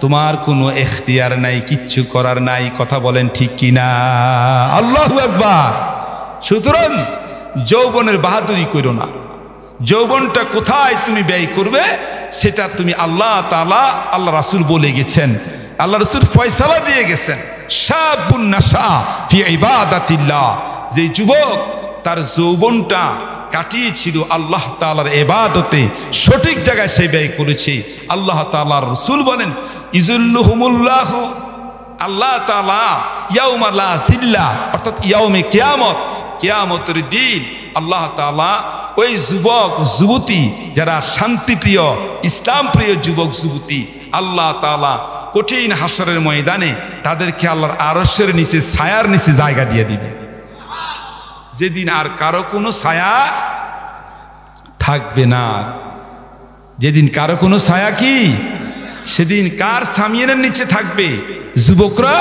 তোমার কোনো এখতিয়ার নাই, কিচ্ছু করার নাই। কথা বলেন ঠিক কিনা? আল্লাহু আকবার। সুতরাং যৌবনের বাহাদুরি করো না। যৌবনটা কোথায় তুমি ব্যয় করবে, সেটা তুমি আল্লাহ তাআলা, আল্লাহ রাসূল বলে গেছেন, আল্লাহ রাসূল ফয়সালা দিয়ে গেছেন। শাবুন নাশা ফি ইবাদাতিল্লাহ, যে যুবক তার যৌবনটা কাটিয়েছিল আল্লাহ তাআলার ইবাদতে, সঠিক জায়গায় সে ব্যয় করেছে। আল্লাহ তাআলার রাসূল বলেন, ইজুল্লুহুমুল্লাহু, আল্লাহ তাআলা ইয়াউমা লা জিল্লা, অর্থাৎ ইয়াউমে কিয়ামত, কিয়ামতের দিন আল্লাহ তাআলা ওই যুবক যুবতী যারা শান্তিপ্রিয়, ইসলাম প্রিয় যুবক যুবতী, আল্লাহ তাআলা কঠিন হাসরের ময়দানে তাদেরকে আল্লাহর আরশের নিচে, ছায়ার নিচে জায়গা দিয়ে দিবে, যেদিন আর কারো কোনো ছায়া থাকবে না। যেদিন কারো কোনো ছায়া কি, সেদিন কার সামিয়ানের নিচে থাকবে? যুবকরা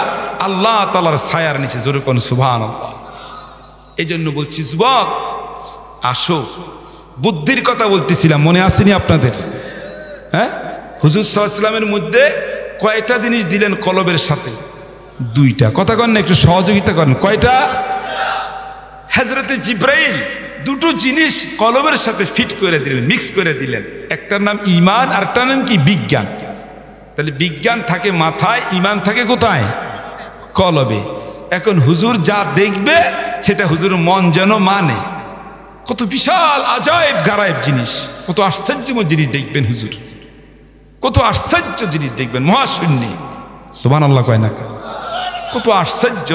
আল্লাহ তাআলার ছায়ার নিচে। জোরে কোন সুবহানাল্লাহ। এই জন্য বলছি যুবক, আসো। বুদ্ধির কথা বলতেছিলাম, মনে আসেনি আপনাদের? হ্যাঁ, হুজুর সাল্লাল্লাহু আলাইহি ওয়াসাল্লামের মধ্যে কয়টা জিনিস দিলেন কলবের সাথে? দুইটা। কথা কন না, একটু সহযোগিতা করেন। কয়টা? হযরতে জিবরাইল দুটো জিনিস কলবের সাথে ফিট করে দিলেন, মিক্স করে দিলেন। একটার নাম ঈমান, আর একটার নাম কি? বিজ্ঞান। তাহলে বিজ্ঞান থাকে মাথায়, ঈমান থাকে কোথায়? কলবে। এখন হুজুর যা দেখবে সেটা হুজুর মন যেন মানে। কত বিশাল আজায়েব গারায়েব জিনিস, কত আশ্চর্যময় জিনিস দেখবেন হুজুর, কত আশ্চর্য জিনিস দেখবেন মহাশূন্যে। সুবহানাল্লাহ কয় না? কত আশ্চর্য!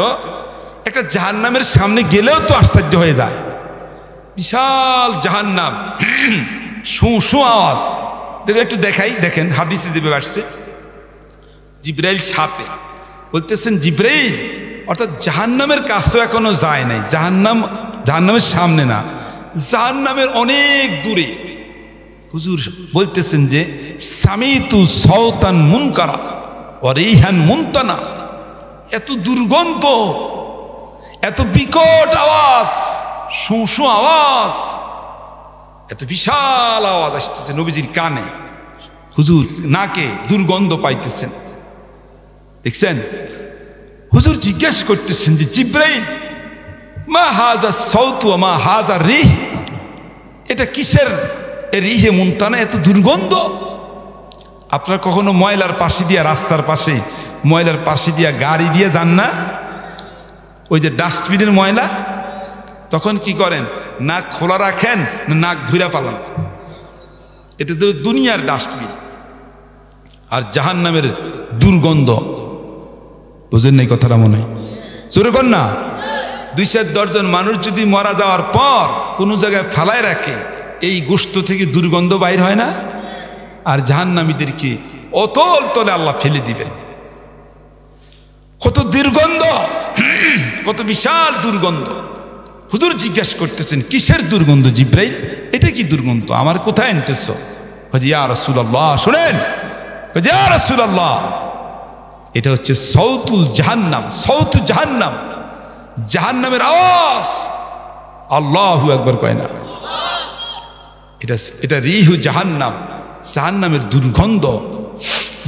একটা জাহান্নামের সামনে গেলেও তো আশ্চর্য হয়ে যায়। বিশাল জাহান্নাম, শু শু আওয়াজ। দেখেন, একটু দেখাই, দেখেন হাদিসে যেভাবে আসছে। জিবরাইল সাথে বলতেছেন, জিবরাইল, অর্থাৎ জাহান্নামের কাছেও এখনো যায় নাই। জাহান্নামের সামনে না, জাহান্নামের অনেক দূরে। হুজুর বলতেছেন যে সামিতু সাওতান মুনকারা ওয়া রিহান মুনতানা। এত দুর্গন্ধ, এত বিকট আওয়াজ, শু শু আওয়াজ, এত বিশাল আওয়াজ আসতেছে নবীজির কানে। হুজুর নাকে দুর্গন্ধ পাইতেছেন। দেখছেন? হুজুর জিজ্ঞেস করতেছেন যে জিবরাইল, মা হাযা সাওতু ওয়া মা হাযা রিহ, এটা কিসের রিহে মুনতানা, এত দুর্গন্ধ? আপনারা কখনো ময়লার পাশে দিয়া, রাস্তার পাশে ময়লার পাশে দিয়া গাড়ি দিয়ে যান না? ওই যে ডাস্টবিনের ময়লা, তখন কি করেন? নাক খোলা রাখেন না নাক ধুইরা পালান? এটা তো দুনিয়ার ডাস্টবিন। আর জাহান্নামের দুর্গন্ধ, বুঝেন নাই কথাটা? মনে হয় জোরে কর না। 2-4 জন মানুষ যদি মারা যাওয়ার পর কোনো জায়গায় ফালায় রাখে, এই গোশত থেকে দুর্গন্ধ বাইর হয় না? আর জাহান্নামীদেরকে অতল তলে আল্লাহ ফেলে দিবেন। কত দুর্গন্ধ, কত বিশাল দুর্গন্ধ। হুজুর জিজ্ঞেস করতেছেন, কিসের দুর্গন্ধ জিবরাইল? এটা কি দুর্গন্ধ? আমার কোথায় আনতেছ? কাজে ইয়া রাসূলুল্লাহ, শুনেন, কাজে ইয়া রাসূলুল্লাহ, এটা হচ্ছে সাওতুল জাহান্নাম, সাওতু জাহান্নাম, জাহান্নামের আওয়াজ। আল্লাহু আকবার কয় না? এটা রিহু জাহান্নাম, জাহান্নামের দুর্গন্ধ,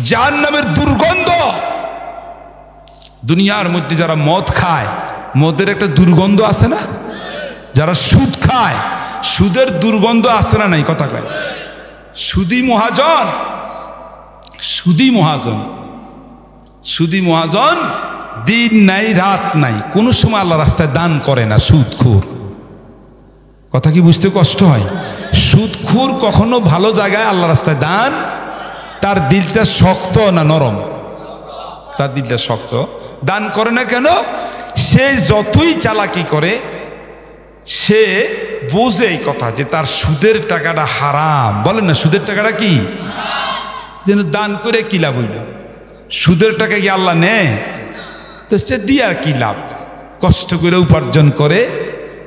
জাহান্নামের দুর্গন্ধ। দুনিয়ার মধ্যে যারা মদ খায়, মদের একটা দুর্গন্ধ আছে না? যারা সুদ খায়, সুদের দুর্গন্ধ আছে না নাই? কথা কয়। সুদী মহাজন, সুদী মহাজন, সুদী মহাজন দিন নাই রাত নাই, কোনো সময় আল্লাহ রাস্তায় দান করে না। সুদখোর, কথা কি বুঝতে কষ্ট হয়? সুদখোর কখনো ভালো জায়গায় আল্লাহ রাস্তায় দান, তার দিলটা শক্ত না নরম? তার দিলটা শক্ত, দান করে না কেন? সে যতই চালাকি করে, সে বোঝে এই কথা যে তার সুদের টাকাটা হারাম। বলেন না, সুদের টাকাটা কি? যেন দান করে কি লাভ হইল? সুদের টাকা কি আল্লাহ নেয়? তো সে দিয়ে আর কি লাভ? কষ্ট করে উপার্জন করে,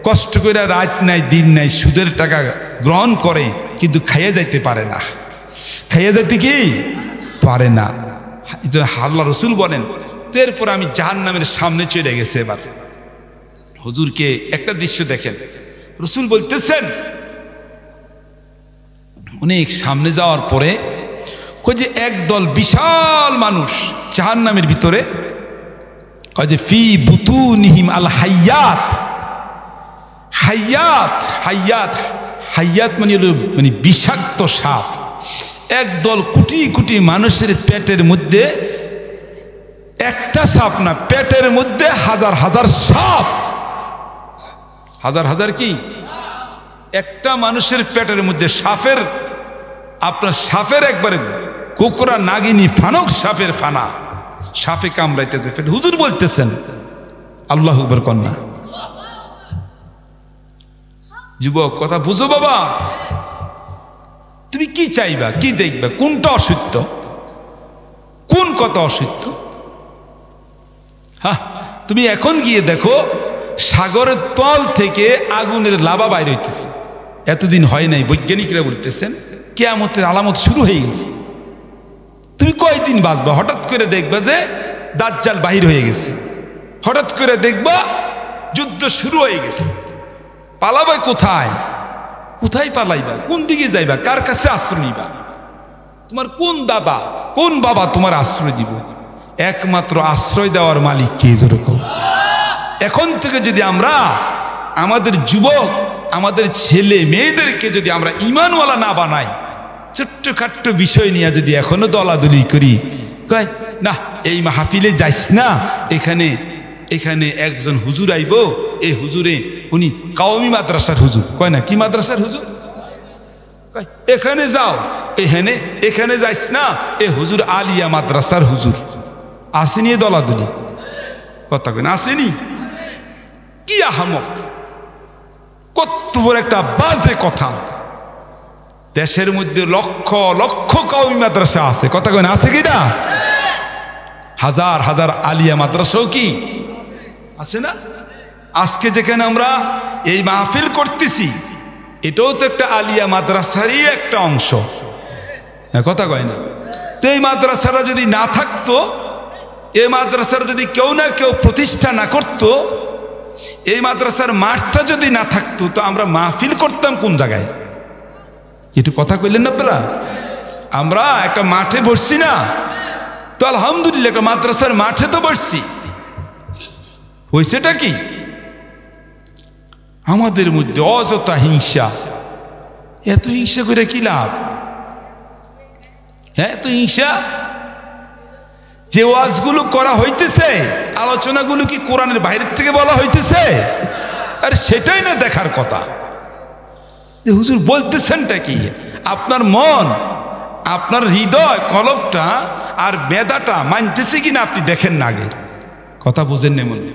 কষ্ট করে রাত নাই দিন নাই সুদের টাকা গ্রহণ করে, কিন্তু খাইয়ে যাইতে পারে না। খাইয়ে যাইতে কি পারে না। আল্লাহ রসুল বলেন, তো এরপর আমি জাহান্নামের সামনে চলে গেছে। এবার হুজুরকে একটা দৃশ্য দেখেন, রসুল বলতেছেন, অনেক সামনে যাওয়ার পরে যে একদল বিশাল মানুষ জাহান্নামের ভিতরে, যে ফি বুতুনিহিম আল হাইয়াত। হাইয়াত, হাইয়াত, হাইয়াত মানে বিষাক্ত সাপ। একদল কোটি কোটি মানুষের পেটের মধ্যে একটা সাপ না, পেটের মধ্যে হাজার হাজার সাপ। হাজার হাজার কি? একটা মানুষের পেটের মধ্যে সাপের, আপনার সাপের একবারে কোকড়া নাগিনী ফানক সাপের ফানা, সাপে কামড়াইতেছে। হুজুর বলতেছেন, আল্লাহু আকবার কন্যা। যুবক কথা বুঝো বাবা, তুমি কি চাইবা, কি দেখবা, কোনটা অসত্য, কোন কথা অসত্য? হ্যাঁ, তুমি এখন গিয়ে দেখো সাগরের তল থেকে আগুনের লাভা বাইর হইতেছে। এতদিন হয় নাই, বৈজ্ঞানিকরা বলতেছেন কিয়ামতের আলামত শুরু হয়ে গেছে। তুমি কয়দিন বাঁচবা? হঠাৎ করে দেখবা যে দাজ্জাল বাহির হয়ে গেছে। হঠাৎ করে দেখবা যুদ্ধ শুরু হয়ে গেছে। পালাবা কোথায়? কোথায় পালাইবা? কোন দিকে যাইবা? কার কাছে আশ্রয় নিবা? তোমার কোন দাদা কোন বাবা তোমার আশ্রয় দিব? একমাত্র আশ্রয় দেওয়ার মালিক কে? যেরকম এখন থেকে যদি আমরা আমাদের যুবক আমাদের ছেলে মেয়েদেরকে যদি আমরা ইমানওয়ালা না বানাই, ছোট্টখাট্ট বিষয় নিয়ে যদি এখনো দলাদলি করি, কয় না এই মাহফিলে যাইস না, এখানে এখানে একজন হুজুর আইব, এই হুজুরে উনি কাওমি মাদ্রাসার হুজুর। কয় না কি মাদ্রাসার হুজুর? এখানে যাও, এখানে এখানে যাইস না, এ হুজুর আলিয়া মাদ্রাসার হুজুর। আসেনি দলাদলি কথা কয় না? আসেনি? কি আহামক, কত বড় একটা বাজে কথা। দেশের মধ্যে লক্ষ লক্ষ কাওমি মাদ্রাসা আছে, কথা কয় না? আছে কি না? হাজার হাজার আলিয়া মাদ্রাসাও কি আছে না? আজকে যেখানে আমরা এই মাহফিল করতেছি, এটাও তো একটা আলিয়া মাদ্রাসারই একটা অংশ, কথা কয় না? তো এই মাদ্রাসাটা যদি না থাকতো, এই মাদ্রাসার যদি কেউ না কেউ প্রতিষ্ঠা না করতো, এই মাদ্রাসার মাঠটা যদি না থাকতো, তো আমরা মাহফিল করতাম কোন জায়গায়? একটু কথা কইলেন না আপনারা? আমরা একটা মাঠে বসছি না, তো আলহামদুলিল্লাহ একটা মাদ্রাসার মাঠে তো বসছি। হয়েছেটা কি? আমাদের মধ্যে অযথা হিংসা। এত হিংসা করে কি লাভ? হ্যাঁ, এত হিংসা। যে ওয়াজগুলো করা হইতেছে, আলোচনাগুলো কি কোরআনের বাইরের থেকে বলা হইতেছে? আর সেটাই না দেখার কথা যে হুজুর বলতেছেনটা কি। আপনার মন, আপনার হৃদয়, কলবটা আর মেধাটা মানতেছে কিনা আপনি দেখেন না আগে। কথা বুঝেন না? মনে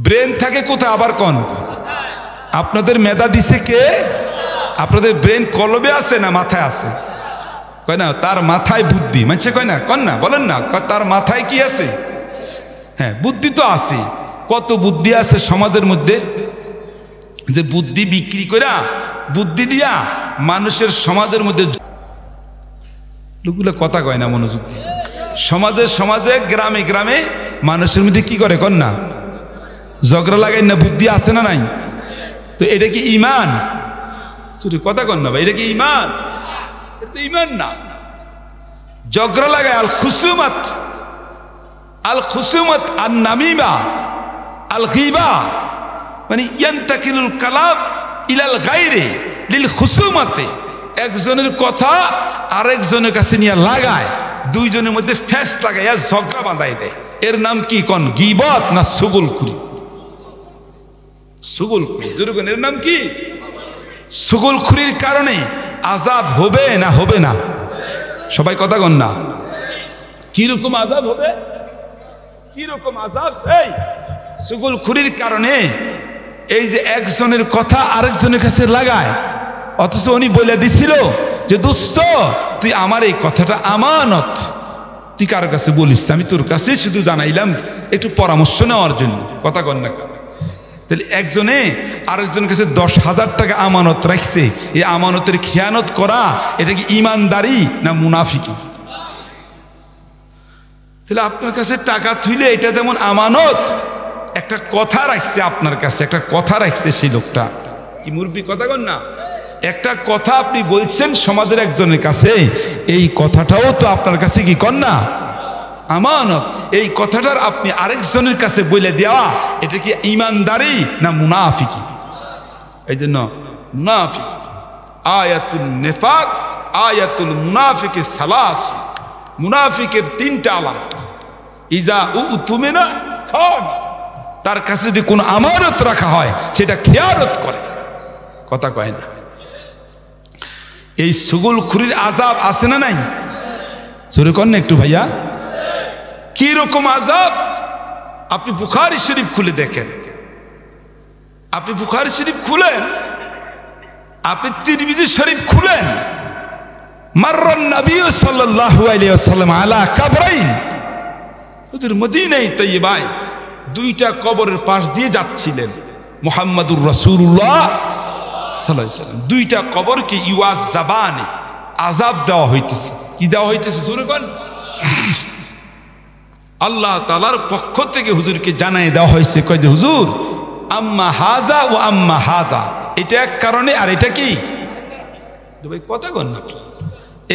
ব্রেন থাকে কোথায়? আবার কোন আপনাদের মেধা দিছে কে? আপনাদের ব্রেন কলবে আছে না মাথায় আছে? কয় না তার মাথায় বুদ্ধি, মানছে কয় না? কন না, বলেন না তার মাথায় কি আছে? হ্যাঁ, বুদ্ধি তো আছে। কত বুদ্ধি আছে সমাজের মধ্যে, যে বুদ্ধি বিক্রি করে বুদ্ধি দিয়া মানুষের সমাজের মধ্যে লোকগুলো কথা কয় না মনোযোগ দিয়ে। সমাজে গ্রামে গ্রামে মানুষের মধ্যে কি করে কন না? ঝগড়া লাগাই না? বুদ্ধি আছে না নাই? তো এটা কি ইমান? কথা কন না ভাই, এটা কি ইমান? এটা তো ইমান না। ঝগড়া লাগায় আল খুসুমাত আন নামিমা আল গীবা, মানে ইয়ান্তাকিলুল কালাম ইলাল গায়রি লিল খুসুমাতে। একজনের কথা আরেকজনের কাছে নিয়ে লাগায়, দুইজনের মধ্যে ফ্যাস লাগাইয়া ঝগড়া বাঁধাই দেয়। এর নাম কি কন? গীবত না সুগুলখুরি? সুগুলখুরি। এর নাম কি? সুগুলখুরির কারণে আযাব হবে না হবে না? সবাই কথা কন না। কিরকম আযাব হবে? কিরকম আযাব? এই সুগুলখুরির কারণে এই যে একজনের কথা আরেকজনের কাছে লাগায়, অথচ উনি বলে দিছিল যে দোস্ত তুই আমার এই কথাটা আমানত, তুই কারো কাছে বলিস, আমি তোর কাছে শুধু জানাইলাম একটু পরামর্শ নেওয়ার জন্য। কথা কন না? তাহলে একজনে আরেকজনের কাছে 10,000 টাকা আমানত রাখছে, এই আমানতের খেয়ানত করা এটা কি ইমানদারি না মুনাফিকি? তাহলে আপনার কাছে টাকা থইলে এটা যেমন আমানত, একটা কথা রাখছে আপনার কাছে, একটা কথা রাখছে সেই লোকটা কি মুরব্বি? কথা কন না? একটা কথা আপনি বলছেন সমাজের একজনের কাছে, এই কথাটাও তো আপনার কাছে কি কন না? আমানত। এই কথাটার আপনি আরেকজনের কাছে বলে দেওয়া, এটা কি ইমানদারি না মুনাফিকি? এই জন্য মুনাফিক, আয়াতুল নিফাক, আয়াতুল মুনাফিক সালাস। মুনাফিকের 3টা আলামত। ইজা উতুমিনা খান, তার কাছে যদি কোনো আমানত রাখা হয় সেটা খেয়ানত করে। কথা কয় না? এই সুগুলখুরির আযাব আছে না নাই? জোরে কন না একটু ভাইয়া। কি রকম আযাব? আপনি বুখারী শরীফ খুলে দেখেন, আপনি বুখারী শরীফ খুলেন, আপনি তিরমিজি শরীফ খুলেন। মাররান নবী সাল্লাল্লাহু আলাইহি ওয়াসাল্লাম আলা কাবরাইন, ওদের মদিনায় তাইয়্যিবায় 2টা কবরের পাশ দিয়ে যাচ্ছিলেন মুহাম্মাদুর রাসূলুল্লাহ সাল্লাল্লাহু আলাইহি ওয়াসাল্লাম। 2টা কবরকে ইউআযাবানি, আযাব দেওয়া হইতেছে। কি দেওয়া হইতেছে? জোরে কোন। আল্লাহ তাআলার পক্ষ থেকে হুজুরকে জানাই দেওয়া হয়েছে, কয় যে হুজুর আম্মা হাজা ও আম্মা হাজা, এটা এক কারণে, আর এটা কি ভাই কথা কন না,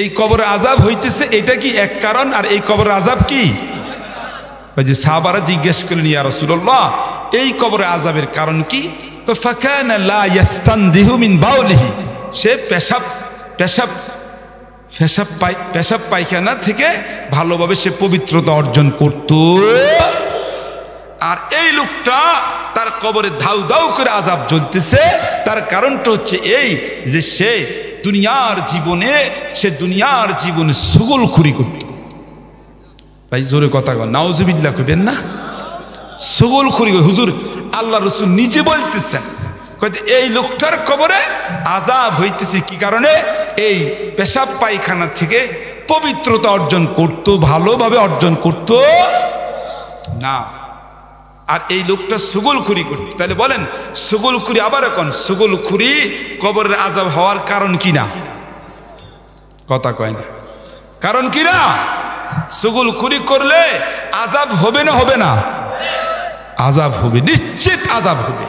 এই কবরে আযাব হইতেছে এটা কি এক কারণ, আর এই কবরে আযাব কি? ওই যে সাহাবারা জিজ্ঞেস করলেন ইয়া রাসূলুল্লাহ এই কবরে আযাবের কারণ কি? তো ফাকানা লা ইয়াস্তানদিহু মিন বাউলিহি, সে পেশাব পায়খানা থেকে ভালোভাবে সে পবিত্রতা অর্জন করত। আর এই লোকটা তার কবরে ধাউ ধাউ করে আযাব জ্বলতেছে, তার কারণটা হচ্ছে এই যে সে দুনিয়ার জীবনে সুগলখুরি করত। ভাই জোরে কথা কন, নাউজুবিল্লাহ কইবেন না, সুগলখুরি। হুজুর আল্লাহ রাসূল নিজে বলতেছেন এই লোকটার কবরে আযাব হইতেছে কি কারণে? এই পেশাব পায়খানা থেকে পবিত্রতা অর্জন করত, ভালোভাবে অর্জন করত না, আর এই লোকটা সুগলখুরি করত। তাহলে বলেন সুগলখুরি, আবার এখন সুগলখুরি কবরের আযাব হওয়ার কারণ কি না? কথা কয় না, কারণ কি না? সুগলখুরি করলে আযাব হবে না? হবে না? আযাব হবে, নিশ্চিত আযাব হবে।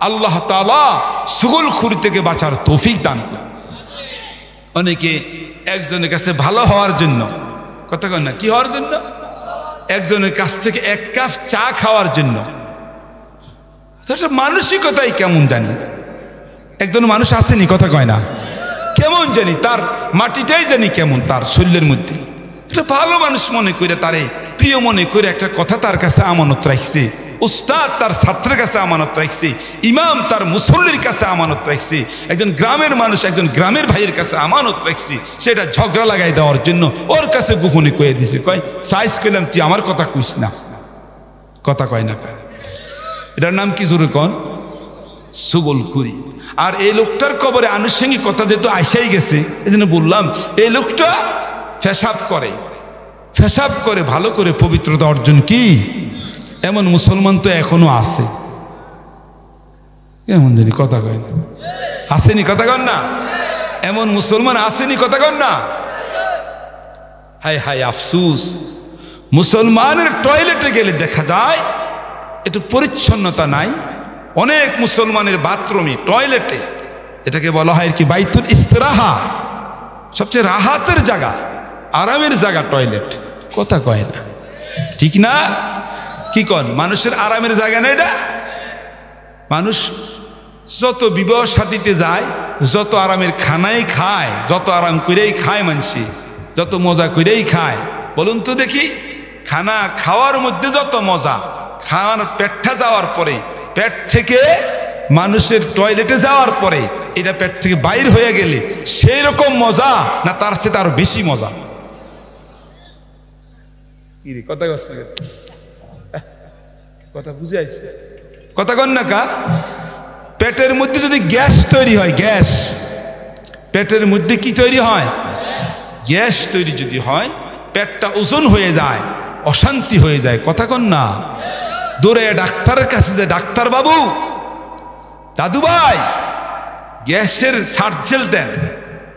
আল্লাহ তাআলা সুগলখুরি থেকে বাঁচার তৌফিক দান করেন। অনেকে একজনের কাছে ভালো হওয়ার জন্য, কথা কয় না, কি হওয়ার জন্য? একজনের কাছ থেকে এক কাপ চা খাওয়ার জন্য, মানসিকতাই কেমন জানি। একজন মানুষ আসেনি, কথা কয় না, কেমন জানি তার মাটিটাই জানি কেমন, তার শরীরের মধ্যে একটা ভালো মানুষ মনে করে, তারে প্রিয় মনে করে একটা কথা তার কাছে আমানত রাখছে, উস্তাদ তার ছাত্রের কাছে আমানত রাখছে, ইমাম তার মুসল্লির কাছে আমানত রাখছে, একজন গ্রামের মানুষ একজন গ্রামের ভাইয়ের কাছে আমানত রাখছে, সেটা ঝগড়া লাগাই দেওয়ার জন্য ওর কাছে গোপনে কয়ে দিছে, কয় সাইজ করলাম তুই আমার কথা কইস না, কথা কয় না, কয় এটার নাম কি জোরে কন? সুগলখুরি। আর এই লোকটার কবরে আনুষঙ্গিক কথা যেহেতু আইসাই গেছে, এই জন্য বললাম এই লোকটা পেশাব করে ভালো করে পবিত্রতা অর্জন কি, এমন মুসলমান তো এখনো আছে, এমন জানি কথা কয় না, আসেনি, কথা কন না, এমন মুসলমান আসেনি, কথা কন না। হায় হায় আফসুস, মুসলমানের টয়লেটে গেলে দেখা যায় একটু পরিচ্ছন্নতা নাই। অনেক মুসলমানের বাথরুমে, টয়লেটে, এটাকে বলা হয় কি বাইতুল ইস্তিরাহা, সবচেয়ে রাহাতের জায়গা, আরামের জায়গা টয়লেট, কথা কয় না, ঠিক না? কি কন, মানুষের আরামের জায়গা না এটা? মানুষ যত বিবাহ শাদীতে যায়, যত আরামের খানাই খায়, যত আরাম করেই খায়, মানসি যত মজা করেই খায়, বলুন তো দেখি, খানা খাওয়ার মধ্যে যত মজা, খাওয়ার পেটটা যাওয়ার পরে, পেট থেকে মানুষের টয়লেটে যাওয়ার পরে, এটা পেট থেকে বাইর হয়ে গেলে সেই রকম মজা না তার চেয়ে আরো বেশি মজা? কথা কথা বুঝে আসছে, কথা কন না কা? পেটের মধ্যে যদি গ্যাস তৈরি হয়, গ্যাস, পেটের মধ্যে কি তৈরি হয়? গ্যাস তৈরি যদি হয়, পেটটা ওজন হয়ে যায়, অশান্তি হয়ে যায়, কথা কন না? দৌড়ে ডাক্তারের কাছে যায়, ডাক্তার বাবু, দাদু ভাই গ্যাসের সার্জেল দেন,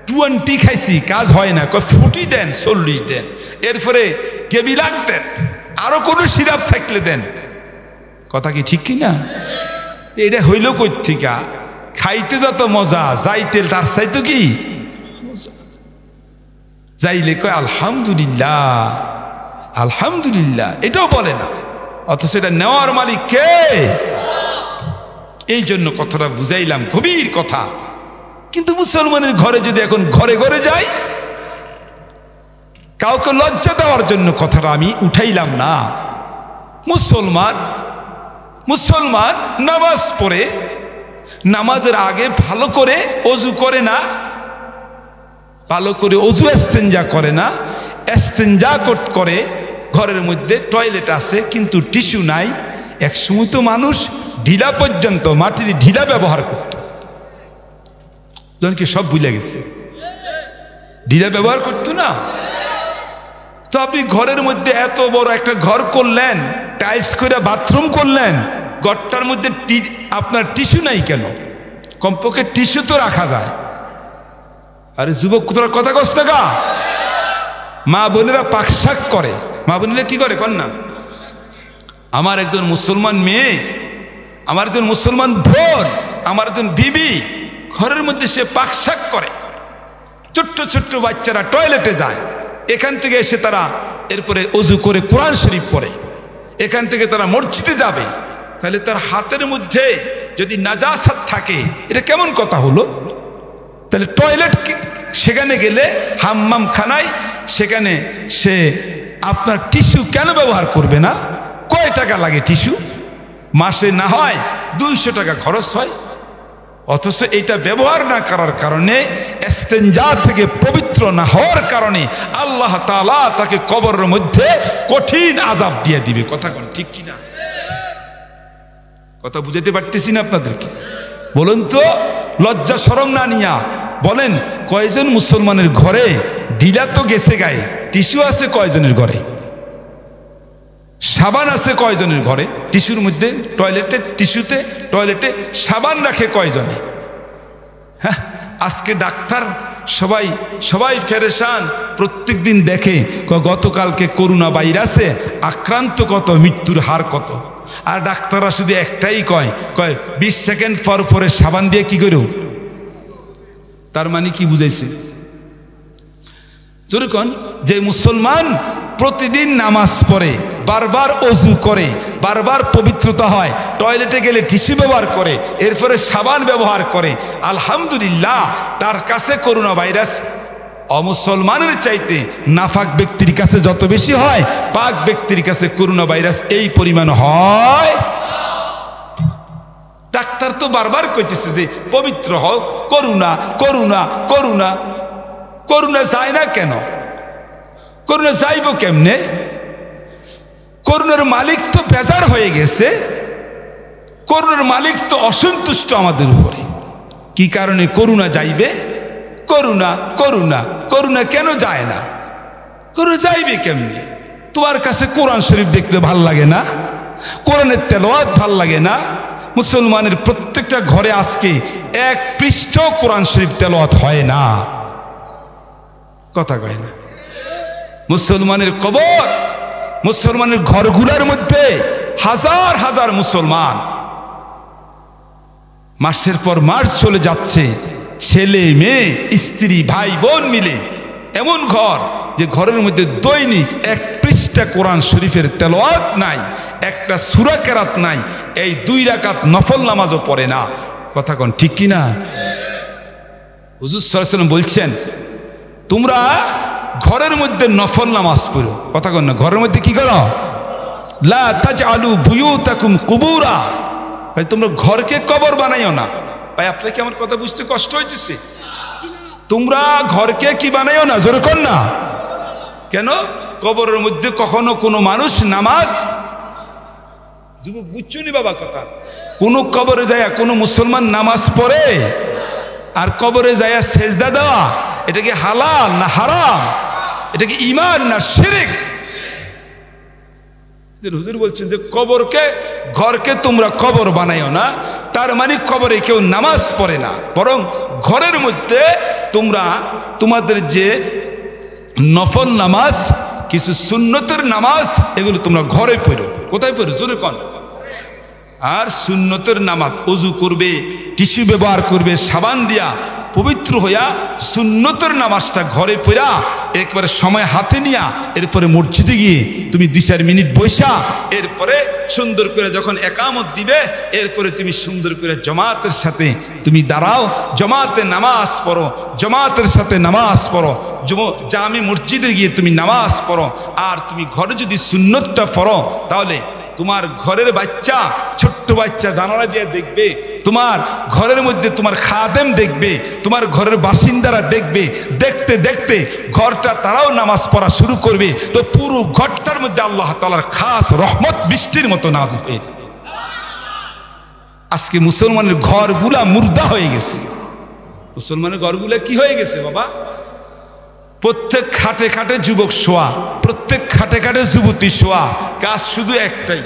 20 খাইছি কাজ হয় না, কয় 40 দেন, 40 দেন, এরপরে কেবিলাক দেন, আরো কোনো সিরাপ থাকলে দেন, কথা কি ঠিক কিনা? এটা হইল কই থেকে? খাইতে যত মজা, যাইতে তার চাইতো কি যাইলে কয় আলহামদুলিল্লাহ, আলহামদুলিল্লাহ, এটাও বলে না, অথচ এটা নেওয়ার মালিক কে? এই জন্য কথাটা বুঝাইলাম, গভীর কথা। কিন্তু মুসলমানের ঘরে যদি এখন ঘরে ঘরে যাই, কাউকে লজ্জা দেওয়ার জন্য কথাটা আমি উঠাইলাম না। মুসলমান নামাজ পড়ে, নামাজের আগে ভালো করে অজু করে না, ভালো করে অজু ইস্তেঞ্জা করে না, ইস্তেঞ্জা করে, ঘরের মধ্যে টয়লেট আছে কিন্তু টিস্যু নাই। এক সময় তো মানুষ ঢিলা পর্যন্ত মাটির ঢিলা ব্যবহার করত, জনকে সব ভুলে গেছে, ঢিলা ব্যবহার করতো না। তো আপনি ঘরের মধ্যে এত বড় একটা ঘর করলেন, টাইলস করে বাথরুম করলেন, ঘরটার মধ্যে আপনার টিস্যু নাই কেন? কমপক্ষে টিস্যু তো রাখা যায়। আরে যুবক তোরা কথা কস না গা? মা বোনেরা পাকশাক করে, মা বোনেরা কি করে কর না, আমার একজন মুসলমান মেয়ে, আমার একজন মুসলমান বোন, আমার একজন বিবি ঘরের মধ্যে সে পাকশাক করে, ছোট্ট ছোট্ট বাচ্চারা টয়লেটে যায়, এখান থেকে এসে তারা এরপরে অজু করে কোরআন শরীফ পড়ে, এখান থেকে তারা মসজিদে যাবে, তাহলে তার হাতের মধ্যে যদি নাজাসাত থাকে এটা কেমন কথা হলো? তাহলে টয়লেট সেখানে গেলে হাম্মাম খানায় সেখানে সে আপনার টিস্যু কেন ব্যবহার করবে না? কয় টাকা লাগে টিস্যু? মাসে না হয় 200 টাকা খরচ হয়, অথচ এটা ব্যবহার না করার কারণে, ইস্তেনজা থেকে পবিত্র না হওয়ার কারণে আল্লাহ তাআলা তাকে কবরের মধ্যে কঠিন আযাব দিয়ে দিবে। কথা কোন ঠিক কিনা? কথা বুঝাতে পারতেছি না আপনাদেরকে? বলুন তো, লজ্জা শরম না নিয়া বলেন, কয়জন মুসলমানের ঘরে ঢিলা তো গেছে গায়ে, টিস্যু আছে কয়জনের ঘরে? সাবান আছে কয়জনের ঘরে? টিস্যুর মধ্যে টয়লেটে, টিস্যুতে টয়লেটে সাবান রাখে কয়জনে? হ্যাঁ, আজকে ডাক্তার সবাই সবাই ফেরেশান, প্রত্যেক দিন দেখে গতকালকে করোনা ভাইরাসে আক্রান্ত কত, মৃত্যুর হার কত। আর ডাক্তাররা শুধু একটাই কয় 20 সেকেন্ড পর পরে সাবান দিয়ে কি করো। তার মানে কি বুঝাইছে? যেরকম যে মুসলমান প্রতিদিন নামাজ পড়ে, বারবার অজু করে, বারবার পবিত্রতা হয়, টয়লেটে গেলে টিস্যু ব্যবহার করে, এরপরে সাবান ব্যবহার করে, আলহামদুলিল্লাহ তার কাছে করোনা ভাইরাস অমুসলমানের চাইতে নাফাক ব্যক্তির কাছে যত বেশি হয়, পাক ব্যক্তির কাছে করোনা ভাইরাস এই পরিমাণ হয়। ডাক্তার তো বারবার কইতেছে যে পবিত্র হও, করোনা করোনা করোনা। করোনা যায় না কেন? করোনা যাইব কেমনে? করোনার মালিক তো বেজার হয়ে গেছে, করোনার মালিক তো অসন্তুষ্ট আমাদের উপরে। কি কারণে করোনা যাইবে? করোনা করোনা করোনা কেন যায় না? করোনা যাইবে কেমনে? তোমার কাছে কোরআন শরীফ দেখতে ভাল লাগে না? কোরআনের তেলাওয়াত ভাল লাগে না? মুসলমানের প্রত্যেকটা ঘরে আজকে 1 পৃষ্ঠা কোরআন শরীফ তেলাওয়াত হয় না। কথা কয় না? মুসলমানের কবর, মুসলমানের ঘরগুলোর মধ্যে হাজার হাজার মুসলমান মাসের পর মাস চলে যাচ্ছে, ছেলে মেয়ে স্ত্রী ভাই বোন মিলে, এমন ঘর যে ঘরের মধ্যে দৈনিক 1 পৃষ্ঠা কোরআন শরীফের তেলাওয়াত নাই, একটা সূরা কেরাত নাই, এই 2 রাকাত নফল নামাজও পড়ে না। কথা কোন ঠিক কিনা? হুজুর সাল্লাল্লাহু আলাইহি ওয়াসাল্লাম বলছেন, তোমরা ঘরের মধ্যে নফল নামাজ পড়ো। কথা কোন না? ঘরের মধ্যে কি করো? লা তাজআলু বুয়ুতাকুম কুবুরা। ভাই তোমরা ঘরকে কবর বানাইও না। ভাই আপনার কি আমার কথা বুঝতে কষ্ট হইতেছে? তোমরা ঘরকে কি বানাইও না, জোরে কর না। কেন? কবরের মধ্যে কখনো কোনো মানুষ নামাজ, যুবক বুঝছো নি বাবা কথা, কোন কবরে যায় কোনো মুসলমান নামাজ পড়ে? আর কবরে যায় সেজদা দেওয়া, এটা কি হালাল না হারাম? এটা কি ঈমান না শিরক? হুজুর বলছেন যে কবরকে, ঘরকে তোমরা কবর বানাইও না, তার মানে কবরে কেউ নামাজ পড়ে না, বরং ঘরের মধ্যে তোমরা তোমাদের যে নফল নামাজ, কিছু সুন্নতের নামাজ, এগুলো তোমরা ঘরে পড়ো। কোথায় পড়ো? জোরে কোন। আর সুন্নতের নামাজ ওযু করবে, টিস্যু ব্যবহার করবে, সাবান দিয়া পবিত্র হইয়া সুন্নতের নামাজটা ঘরে পড়া, একবারে সময় হাতে নিয়া এরপরে মসজিদে গিয়ে তুমি 2-4 মিনিট বসা, এরপরে সুন্দর করে যখন একামত দিবে, এরপরে তুমি সুন্দর করে জামাতের সাথে তুমি দাঁড়াও, জামাতে নামাজ পড়ো, জামাতের সাথে নামাজ পড়ো, জামি মসজিদে গিয়ে তুমি নামাজ পড়ো। আর তুমি ঘরে যদি সুন্নতটা পড়ো, তাহলে তোমার ঘরের বাচ্চা, ছোট্ট বাচ্চা জানালা দিয়ে দেখবে, তোমার ঘরের মধ্যে তোমার খাদেম দেখবে, তোমার ঘরের বাসিন্দারা দেখবে, দেখতে দেখতে ঘরটা তারাও নামাজ পড়া শুরু করবে, তো পুরো ঘরটার মধ্যে আল্লাহ তাআলার খাস রহমত বৃষ্টির মতো নাযিল হয়ে যাবে। আজকে মুসলমানের ঘরগুলা মুর্দা হয়ে গেছে। মুসলমানের ঘরগুলা কি হয়ে গেছে বাবা? প্রত্যেক খাটে খাটে যুবক শোয়া, প্রত্যেক খাটে খাটে যুবতী শোয়া, কাজ শুধু একটাই,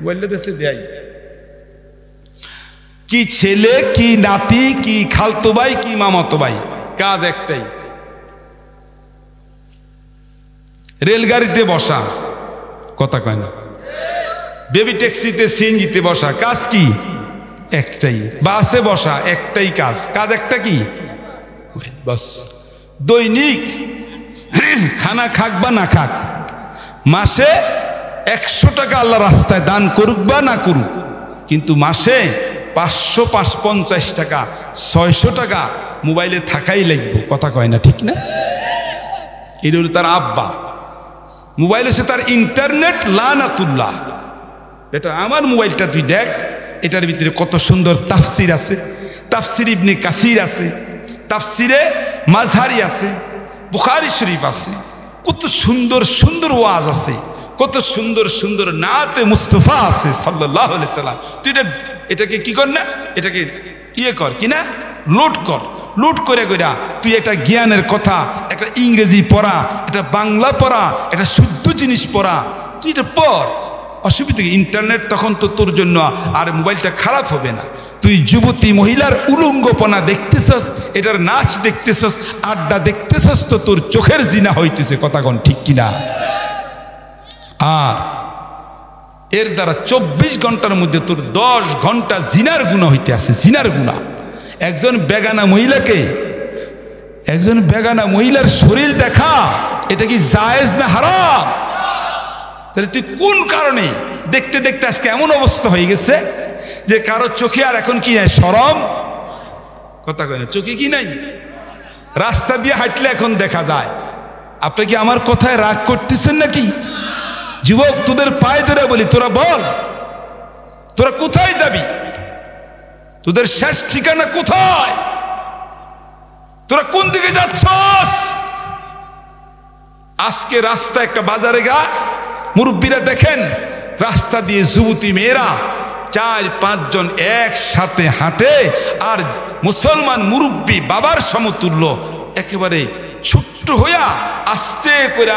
বললে দেশে দেয় কি ছেলে, কি নাতি, কি খালতো ভাই, কি মামাতো ভাই, কাজ একটাই, রেলগাড়িতে বসা। কথা কয় না? বেবি ট্যাক্সিতে সিএনজিতে বসা, কাজ কি একটাই, বাসে বসা একটাই কাজ, কাজ একটা কি বাস। দৈনিক খানা খাক বা না খাক, মাসে 100 টাকা আল্লাহ রাস্তায় দান করুক বা না করুক, কিন্তু মাসে 550 টাকা 600 টাকা মোবাইলে থাকাই লাগবে। কথা কয় না, ঠিক না? এটা হলো তার আব্বা। মোবাইল হচ্ছে তার ইন্টারনেট, লানাতুল্লাহ। এটা আমার মোবাইলটা তুই দেখ, এটার ভিতরে কত সুন্দর তাফসির আছে, তাফসির ইবনে কাসির আছে, তাফসিরে মাযহারি আছে, বুখারী শরীফ আছে, কত সুন্দর সুন্দর ওয়াজ আছে, কত সুন্দর সুন্দর নাতে মুস্তাফা আছে সাল্লাল্লাহু আলাইহি সাল্লাম। তুই এটাকে কি কর না, এটাকে ইয়ে কর কিনা, লোড কর। লোড করে কইরা তুই একটা জ্ঞানের কথা, একটা ইংরেজি পড়া, একটা বাংলা পড়া, একটা শুদ্ধ জিনিস পড়া, তুই এটা পড়, অসুবিধা কি? ইন্টারনেট তখন তো তোর জন্য আর মোবাইলটা খারাপ হবে না। তুই যুবতী মহিলার উলঙ্গপনা দেখতেছস, এটার নাচ দেখতেছস, আড্ডা দেখতেছস, তো তোর চোখের জিনা হইতেছে। কথা কোন ঠিক কিনা? আর এর দ্বারা 24 ঘন্টার মধ্যে তোর 10 ঘন্টা জিনার গুনাহ হইতে আছে, জিনার গুনাহ। একজন বেগানা মহিলার শরীর দেখা, এটা কি জায়েজ না হারাম? তাহলে তুই কোন কারণে দেখতে দেখতে আজকে এমন অবস্থা হয়ে গেছে যে কারো চোখে আর এখন কি নাই, শরম। কথা কয় না, চোখে কি নাই? রাস্তা দিয়ে হাঁটলে এখন দেখা যায়। আপনি কি আমার কথায় রাগ করতেছেন নাকি? যুবক, তোদের পায়ে ধরে বলি, তোরা বল, তোরা কোথায় যাবি? তোদের শেষ ঠিকানা কোথায়? তোরা কোন দিকে যাচ্ছস? আজকে রাস্তা একটা বাজারে গা, মুরব্বীরা দেখেন রাস্তা দিয়ে যুবতী মেয়েরা 4-5 জন একসাথে হাঁটে, আর মুসলমান মুরব্বী বাবার সমতুল্য একেবারে ছোট্ট হইয়া আস্তে করে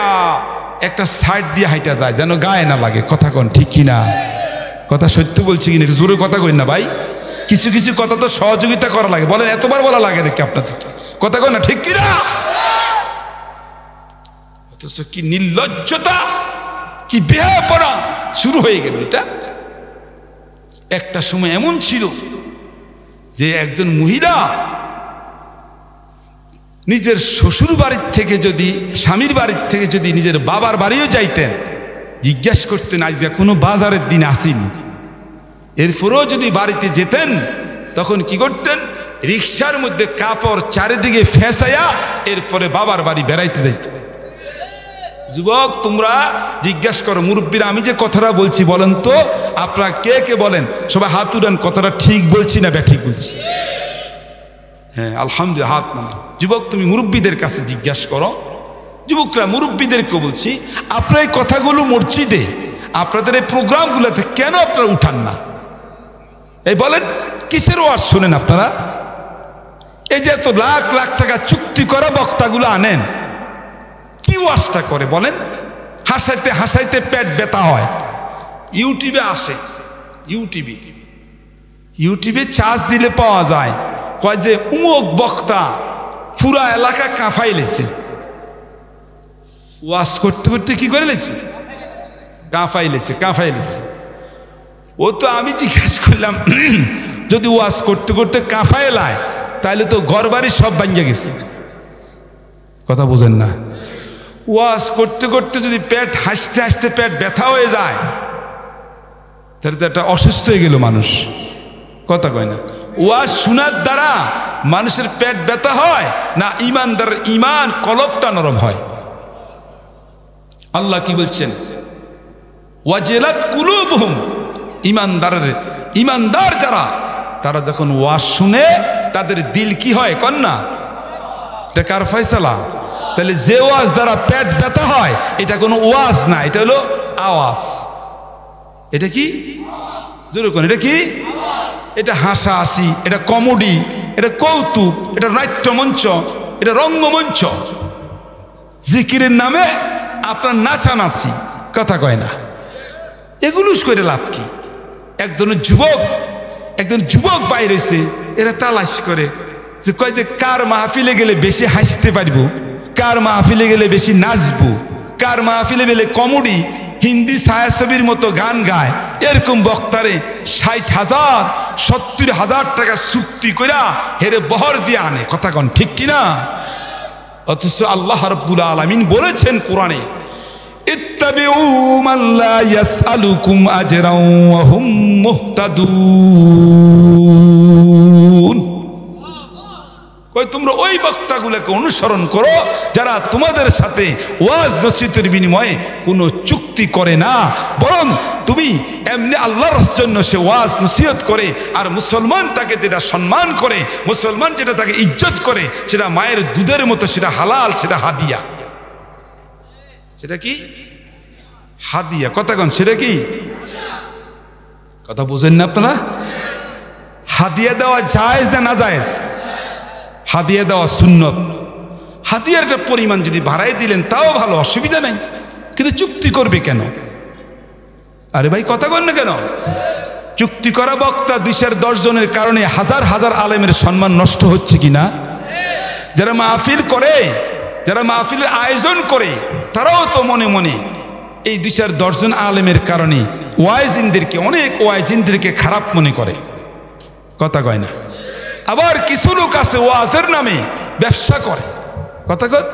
একটা সাইড দিয়ে হাইটা যায়, যেন গায়ে না লাগে। কথা কোন ঠিক কিনা? কথা সত্য বলছি কিনা? জোরে কথা কই না ভাই? কিছু কিছু কথা তো সহযোগিতা করা লাগে। বলেন, এতবার বলা লাগে নাকি আপনাদের? কথা কই না, ঠিক কিনা? অথচ কি নির্লজ্জতা, কি বেহায়াপনা শুরু হয়ে গেল। এটা একটা সময় এমন ছিল যে একজন মহিলা নিজের শ্বশুর বাড়ির থেকে যদি, স্বামীর বাড়ির থেকে যদি নিজের বাবার বাড়িও যাইতেন, জিজ্ঞেস করতেন আজকে কোনো বাজারের দিন আসেনি, এরপরেও যদি বাড়িতে যেতেন, তখন কি করতেন? রিকশার মধ্যে কাপড় চারিদিকে ফেঁসাইয়া এরপরে বাবার বাড়ি বেড়াইতে যাইত। যুবক, তোমরা জিজ্ঞেস করো মুরব্বীরা, আমি যে কথাটা বলছি বলেন তো আপনারা কে কে বলেন? সবাই হাত উঠান, কথাটা ঠিক বলছি না ব্যাঠিক বলছি? হ্যাঁ, আলহামদুলিল্লাহ, হাত নামান। যুবক, তুমি মুরব্বীদের কাছে জিজ্ঞাসা করো। যুবকরা, মুরব্বীদেরকে বলছি, আপনার এই কথাগুলো মসজিদে, আপনাদের এই প্রোগ্রামগুলোতে কেন আপনারা উঠান না? এই বলেন, কিসের ওয়াজ শোনেন আপনারা? এই যে এত লাখ লাখ টাকা চুক্তি করা বক্তাগুলো আনেন, কি ওয়াজটা করে বলেন? হাসাইতে হাসাইতে পেট ব্যথা হয়। ইউটিউবে আসে, ইউটিউবে চার্জ দিলে পাওয়া যায়, কয় যে উমুক বক্তা পুরা এলাকা কাঁফাই লেছে। ওয়াজ করতে করতে কি করে লেছে? কাঁফাই লেছে। ও তো আমি জিজ্ঞেস করলাম, যদি ওয়াজ করতে করতে কাঁফাই লায়, তাহলে তো ঘর বাড়ি সব ভাঙিয়ে গেছে। কথা বোঝেন না? ওয়াজ করতে করতে যদি পেট হাসতে হাসতে পেট ব্যথা হয়ে যায়, তাহলে তো একটা অসুস্থ হয়ে গেল মানুষ। কথা কয় না? ওয়াজ শোনার দ্বারা মানুষের পেট ব্যথা হয় না ইমানদারের ইমান কলবটা নরম হয়? আল্লাহ কি বলছেন? ওয়াজিলাত কুলুবুহুম, ইমানদার যারা, তারা যখন ওয়াজ শুনে তাদের দিল কি হয়? কন্যা, এটা কার ফয়সালা? তাহলে যে ওয়াজ দ্বারা পেট ব্যথা হয়, এটা কোনো ওয়াজ না, এটা হলো আওয়াজ। এটা কি? জোরে কোন, এটা কি? এটা হাসাহাসি, এটা কমেডি, এটা কৌতুক, এটা নাট্যমঞ্চ, এটা রঙ্গমঞ্চ। জিকিরের নামে আপনার নাচানাচি, কথা কয় না, এগুলো করে লাভ কি? একজন যুবক বাইরে এসে এরা তালাশ করে যে কয় যে কার মাহফিলে গেলে বেশি হাসতে পারবো, কার মাহফিলে গেলে বেশি নাচবো, কার মাহফিলে গেলে কমেডি, হিন্দি ছায়াছবির মতো গান গায়, এরকম বক্তারে 60,000 70,000 টাকা চুক্তি কইরা হেরে বহর দিয়ে আনে। কথা কন ঠিক কিনা? অথচ আল্লাহ রাব্বুল আলামিন বলেছেন কোরআনে, ইত্তাবিউ মান লা ইয়াসআলুকুম আজরাও ওয়া হুম মুহতাদুন। কই তোমরা ওই বক্তাগুলোকে অনুসরণ করো যারা তোমাদের সাথে ওয়াজ নসিহতের বিনিময়ে কোনো চুক্তি করে না, বরং তুমি এমনি আল্লাহর জন্য সে ওয়াজ নসিহত করে, আর মুসলমান তাকে যেটা সম্মান করে, মুসলমান যেটা তাকে ইজ্জত করে, সেটা মায়ের দুধের মতো, সেটা হালাল, সেটা হাদিয়া। সেটা কি? হাদিয়া। কথা কন, সেটা কি? কথা বুঝেন না আপনারা? হাদিয়া দেওয়া জায়েজ না না জায়েজ? হাদিয়া দেওয়া সুন্নত। হাদিয়ার একটা পরিমাণ যদি বাড়াই দিলেন তাও ভালো, অসুবিধা নাই, কিন্তু চুক্তি করবে কেন? আরে ভাই কথা কন না কেন? চুক্তি করা বক্তা 2-10 জনের কারণে হাজার হাজার আলেমের সম্মান নষ্ট হচ্ছে কিনা? যারা মাহফিল করে, যারা মাহফিলের আয়োজন করে, তারাও তো মনে মনে এই 2-10 জন আলেমের কারণে ওয়াইজিনদেরকে, অনেক ওয়াইজিনদেরকে খারাপ মনে করে। কথা কয় না? আবার কিছু লোক আছে ওয়াজের নামে ব্যবসা করে। কথা কয়?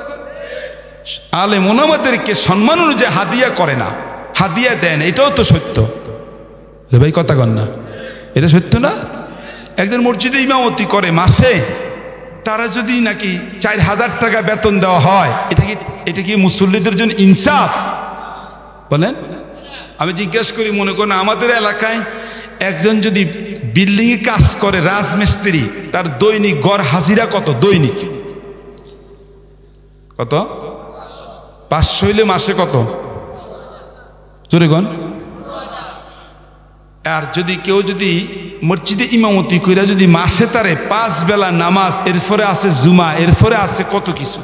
আলেম ওলামাদেরকে সম্মান অনুযায়ী হাদিয়া করে না, হাদিয়া দেন, এটাও তো সত্য। রে ভাই কথা কন না, এটা সত্য না? একজন মসজিদে ইমামতি করে, মাসে তারা যদি নাকি 4,000 টাকা বেতন দেওয়া হয়, এটা কি মুসল্লিদের জন্য ইনসাফ? বলেন। আমি জিজ্ঞাসা করি, মনে করেন আমাদের এলাকায় একজন যদি বিল্ডিংয়ে কাজ করে, রাজমিস্ত্রি, তার দৈনিক গড় হাজিরা কত? দৈনিক কত? 500 হইলে মাসে কত? জোরে গণ। আর যদি কেউ যদি মসজিদে ইমামতি কইরা যদি মাসে তারে 5 বেলা নামাজ, এরপরে আছে জুমা, এরপরে আছে কত কিছু,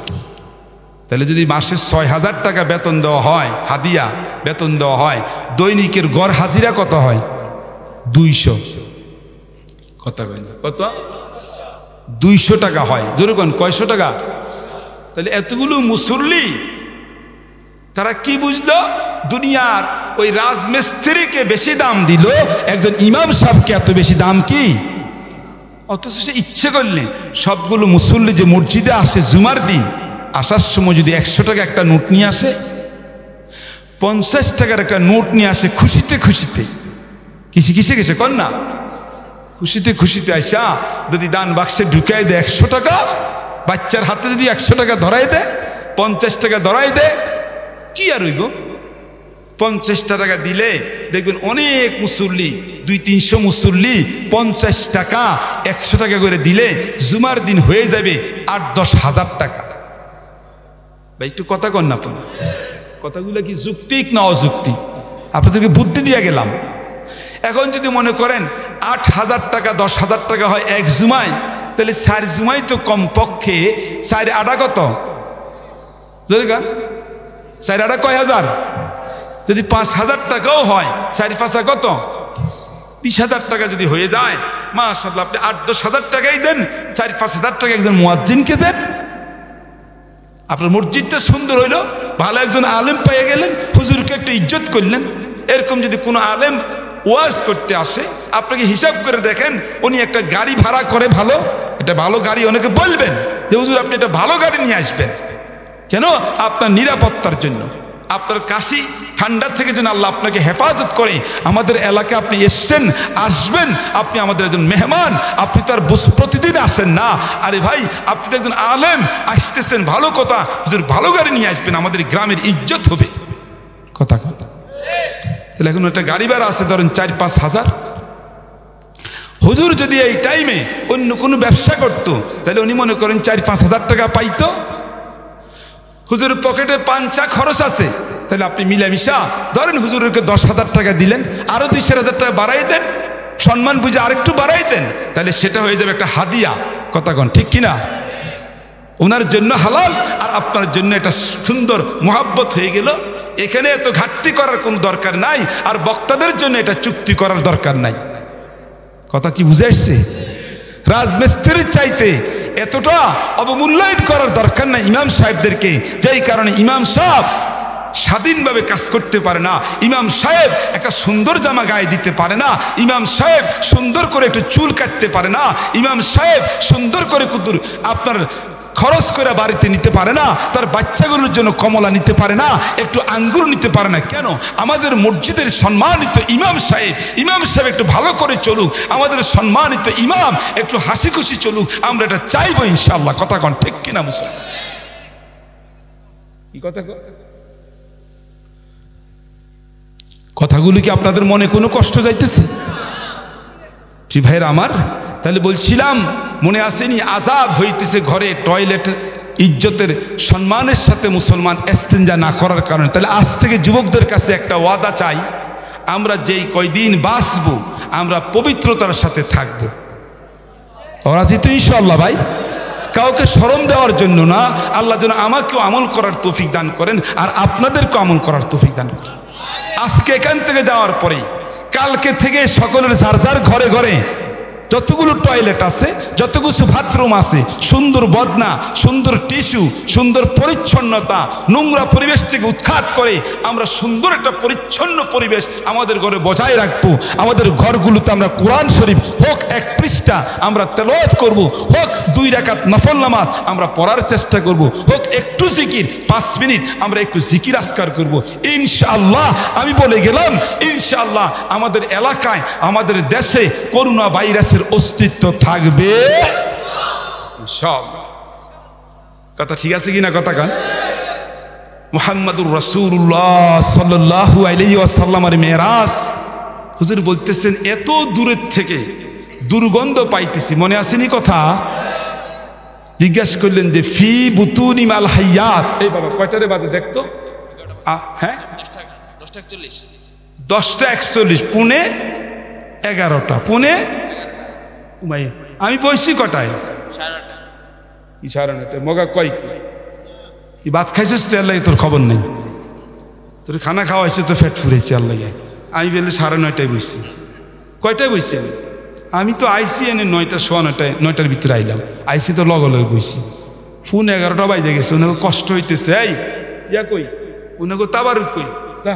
তাহলে যদি মাসে 6,000 টাকা বেতন দেওয়া হয়, হাদিয়া বেতন দেওয়া হয়, দৈনিকের গড় হাজিরা কত হয়? 200। কথা কয় না? কত? 200 টাকা হয়। জোরে কোন, কয়শো টাকা? তাহলে এতগুলো মুসল্লি তারা কি বুঝলো? দুনিয়ার ওই রাজমিস্ত্রিকে বেশি দাম দিল, একজন ইমাম সাহেবকে এত বেশি দাম কি? অথচ সে ইচ্ছে করলে সবগুলো মুসল্লি যে মসজিদে আসে জুমার দিন, আসার সময় যদি 100 টাকা একটা নোট নিয়ে আসে, 50 টাকার একটা নোট নিয়ে আসে, খুশিতে খুশিতে, কিসে গেছে কন না, খুশিতে খুশিতে আইসা যদি দান বাক্সে ঢুকাই দেয় 100 টাকা, বাচ্চার হাতে যদি 100 টাকা ধরাই দেয়, 50 টাকা ধরাই দেয়, কি আর হইব? 50 টাকা দিলে দেখবেন অনেক মুসল্লি, 200-300 মুসল্লি 50 টাকা 100 টাকা করে দিলে জুমার দিন হয়ে যাবে 8-10 হাজার টাকা। ভাই একটু কথা কন না আপনার, কথাগুলো কি যুক্তিক না অযৌক্তিক? আপনাদেরকে বুদ্ধি দিয়ে গেলাম। এখন যদি মনে করেন 8,000 টাকা 10,000 টাকা হয় এক জুমায়, তাহলে 4 জুমায় তো কমপক্ষে 4 আটা কত? 4 আটা কয় হাজার? যদি 5,000 টাকাও হয়, 4-5 কত? 20,000 টাকা যদি হয়ে যায়, মাশাআল্লাহ, আপনি 8-10 হাজার টাকাই দেন, 4-5 হাজার টাকা একজন মুয়াজ্জিনকে দেন, আপনার মসজিদটা সুন্দর হইল, ভালো একজন আলেম পেয়ে গেলেন, হুজুরকে একটু ইজ্জত করলেন। এরকম যদি কোনো আলেম ওয়াজ করতে আসে, আপনাকে হিসাব করে দেখেন, উনি একটা গাড়ি ভাড়া করে, ভালো, এটা ভালো গাড়ি, অনেকে বলবেন যে হুজুর আপনি একটা ভালো গাড়ি নিয়ে আসবেন, কেন? আপনার নিরাপত্তার জন্য, আপনার কাশি ঠান্ডা থেকে যেন আল্লাহ আপনাকে হেফাজত করে। আমাদের এলাকায় আপনি এসছেন, আসবেন, আপনি আমাদের একজন মেহমান, আপনি তো আর প্রতিদিন আসেন না। আরে ভাই, আপনি তো একজন আলেম, আসতেছেন, ভালো কথা, হুজুর ভালো গাড়ি নিয়ে আসবেন, আমাদের গ্রামের ইজ্জত হবে। কথা কথা। তাহলে এখন একটা গাড়ি ভাড়া আছে ধরেন 4-5 হাজার। হুজুর যদি এই টাইমে অন্য কোনো ব্যবসা করতো, তাহলে উনি মনে করেন 4-5 হাজার টাকা পাইতো। হুজুরের পকেটে 5 খরচ আছে, তাহলে আপনি মিলামিশা ধরেন হুজুরকে 10,000 টাকা দিলেন, আরো 2-4,000 টাকা বাড়াই দেন, সম্মান বুঝে আরেকটু বাড়াই দেন, তাহলে সেটা হয়ে যাবে একটা হাদিয়া। কথা কন ঠিক কিনা? ওনার জন্য হালাল, আর আপনার জন্য একটা সুন্দর মোহাব্বত হয়ে গেল। এখানে এত ঘাটতি করার কোনো দরকার নাই, আর বক্তাদের জন্য এটা চুক্তি করার দরকার নাই। কথা কি বুঝে আসছে? রাজমিস্ত্রির চাইতে এতটা অবমূল্যায়ন করার দরকার নাই ইমাম সাহেবদেরকে, যেই কারণে ইমাম সাহেব স্বাধীনভাবে কাজ করতে পারে না, ইমাম সাহেব একটা সুন্দর জামা গায়ে দিতে পারে না, ইমাম সাহেব সুন্দর করে একটু চুল কাটতে পারে না, ইমাম সাহেব সুন্দর করে কুতুর আপনার খরচ করে বাড়িতে নিতে পারে না, তার বাচ্চাগুলোর জন্য কমলা নিতে পারে না, একটু আঙ্গুর নিতে পারে না। কেন? আমাদের মসজিদের সম্মানিত ইমাম সাহেব একটু ভালো করে চলুক, আমাদের সম্মানিত ইমাম একটু হাসি খুশি চলুক, আমরা এটা চাইবো ইনশাআল্লাহ। কথা কন ঠিক কিনা মুসলমান? কি কথা? কথাগুলো কি আপনাদের মনে কোনো কষ্ট যাইতেছে? জি ভাইরা আমার, তাহলে বলছিলাম মনে আসেনি আযাব হইতেছে ঘরে টয়লেট ইজ্জতের সম্মানের সাথে মুসলমান ইস্তেঞ্জা না করার কারণে। তাহলে আজ থেকে যুবকদের কাছে একটা ওয়াদা চাই, আমরা যেই কয়দিন বাঁচবো আমরা পবিত্রতার সাথে থাকবো। রাজি তো ইনশাআল্লাহ ভাই? কাউকে শরম দেওয়ার জন্য না, আল্লাহ যেন আমাকেও আমল করার তৌফিক দান করেন আর আপনাদেরকেও আমল করার তৌফিক দান করেন। আজকে এখান থেকে যাওয়ার পরে কালকে থেকে সকলের যার যার ঘরে ঘরে যতগুলো টয়লেট আছে, যত কিছু বাথরুম আছে, সুন্দর বদনা, সুন্দর টিস্যু, সুন্দর পরিচ্ছন্নতা, নোংরা পরিবেশ থেকে উৎখাত করে আমরা সুন্দর একটা পরিচ্ছন্ন পরিবেশ আমাদের ঘরে বজায় রাখবো। আমাদের ঘরগুলোতে আমরা কোরআন শরীফ হোক 1 পৃষ্ঠা আমরা তেলাওয়াত করব, হোক 2 রাকাত নফল নামাজ আমরা পড়ার চেষ্টা করব, হোক একটু জিকির 5 মিনিট আমরা একটু জিকির আজকার করব। ইনশাআল্লাহ আমি বলে গেলাম, ইনশাআল্লাহ আমাদের এলাকায় আমাদের দেশে করোনা ভাইরাসের অস্তিত্ব থাকবে সব। কথা ঠিক আছে কিনা? কথা কান। মুহাম্মাদুর রাসূলুল্লাহ সাল্লাল্লাহু আলাইহি ওয়াসাল্লামের মেরাজ, হুজুর বলতেছেন এত দূরের থেকে দুর্গন্ধ পাইতেছি, মনে আসেনি কথা? জিজ্ঞাসা করলেন যে ফি বুতুনি মাল হায়াত। এই বাবা কয়টারে বাজে দেখতো? হ্যাঁ 10:41 পুনে 11টা পুনে। আমি বসছি কটায়? 9:30। মগা কয় কি ভাত খাইছিস তো? আল্লাহ তোর খবর নেই, তোর খানা খাওয়া হয়েছে তো ফ্যাট ফুরেছি আল্লাহ। আমি বললে 9:30টায় বসছি। কয়টায় বসছি আমি? তো আইসি এনে 9টা, 9:15টার ভিতরে আইলাম। আইসি তো লগে লগে বসছি। পুনে 11টা বাজে গেছে। ওনাকে কষ্ট হইতেছে। এই ইয়া কই? ওনাকে তাবারুক কই?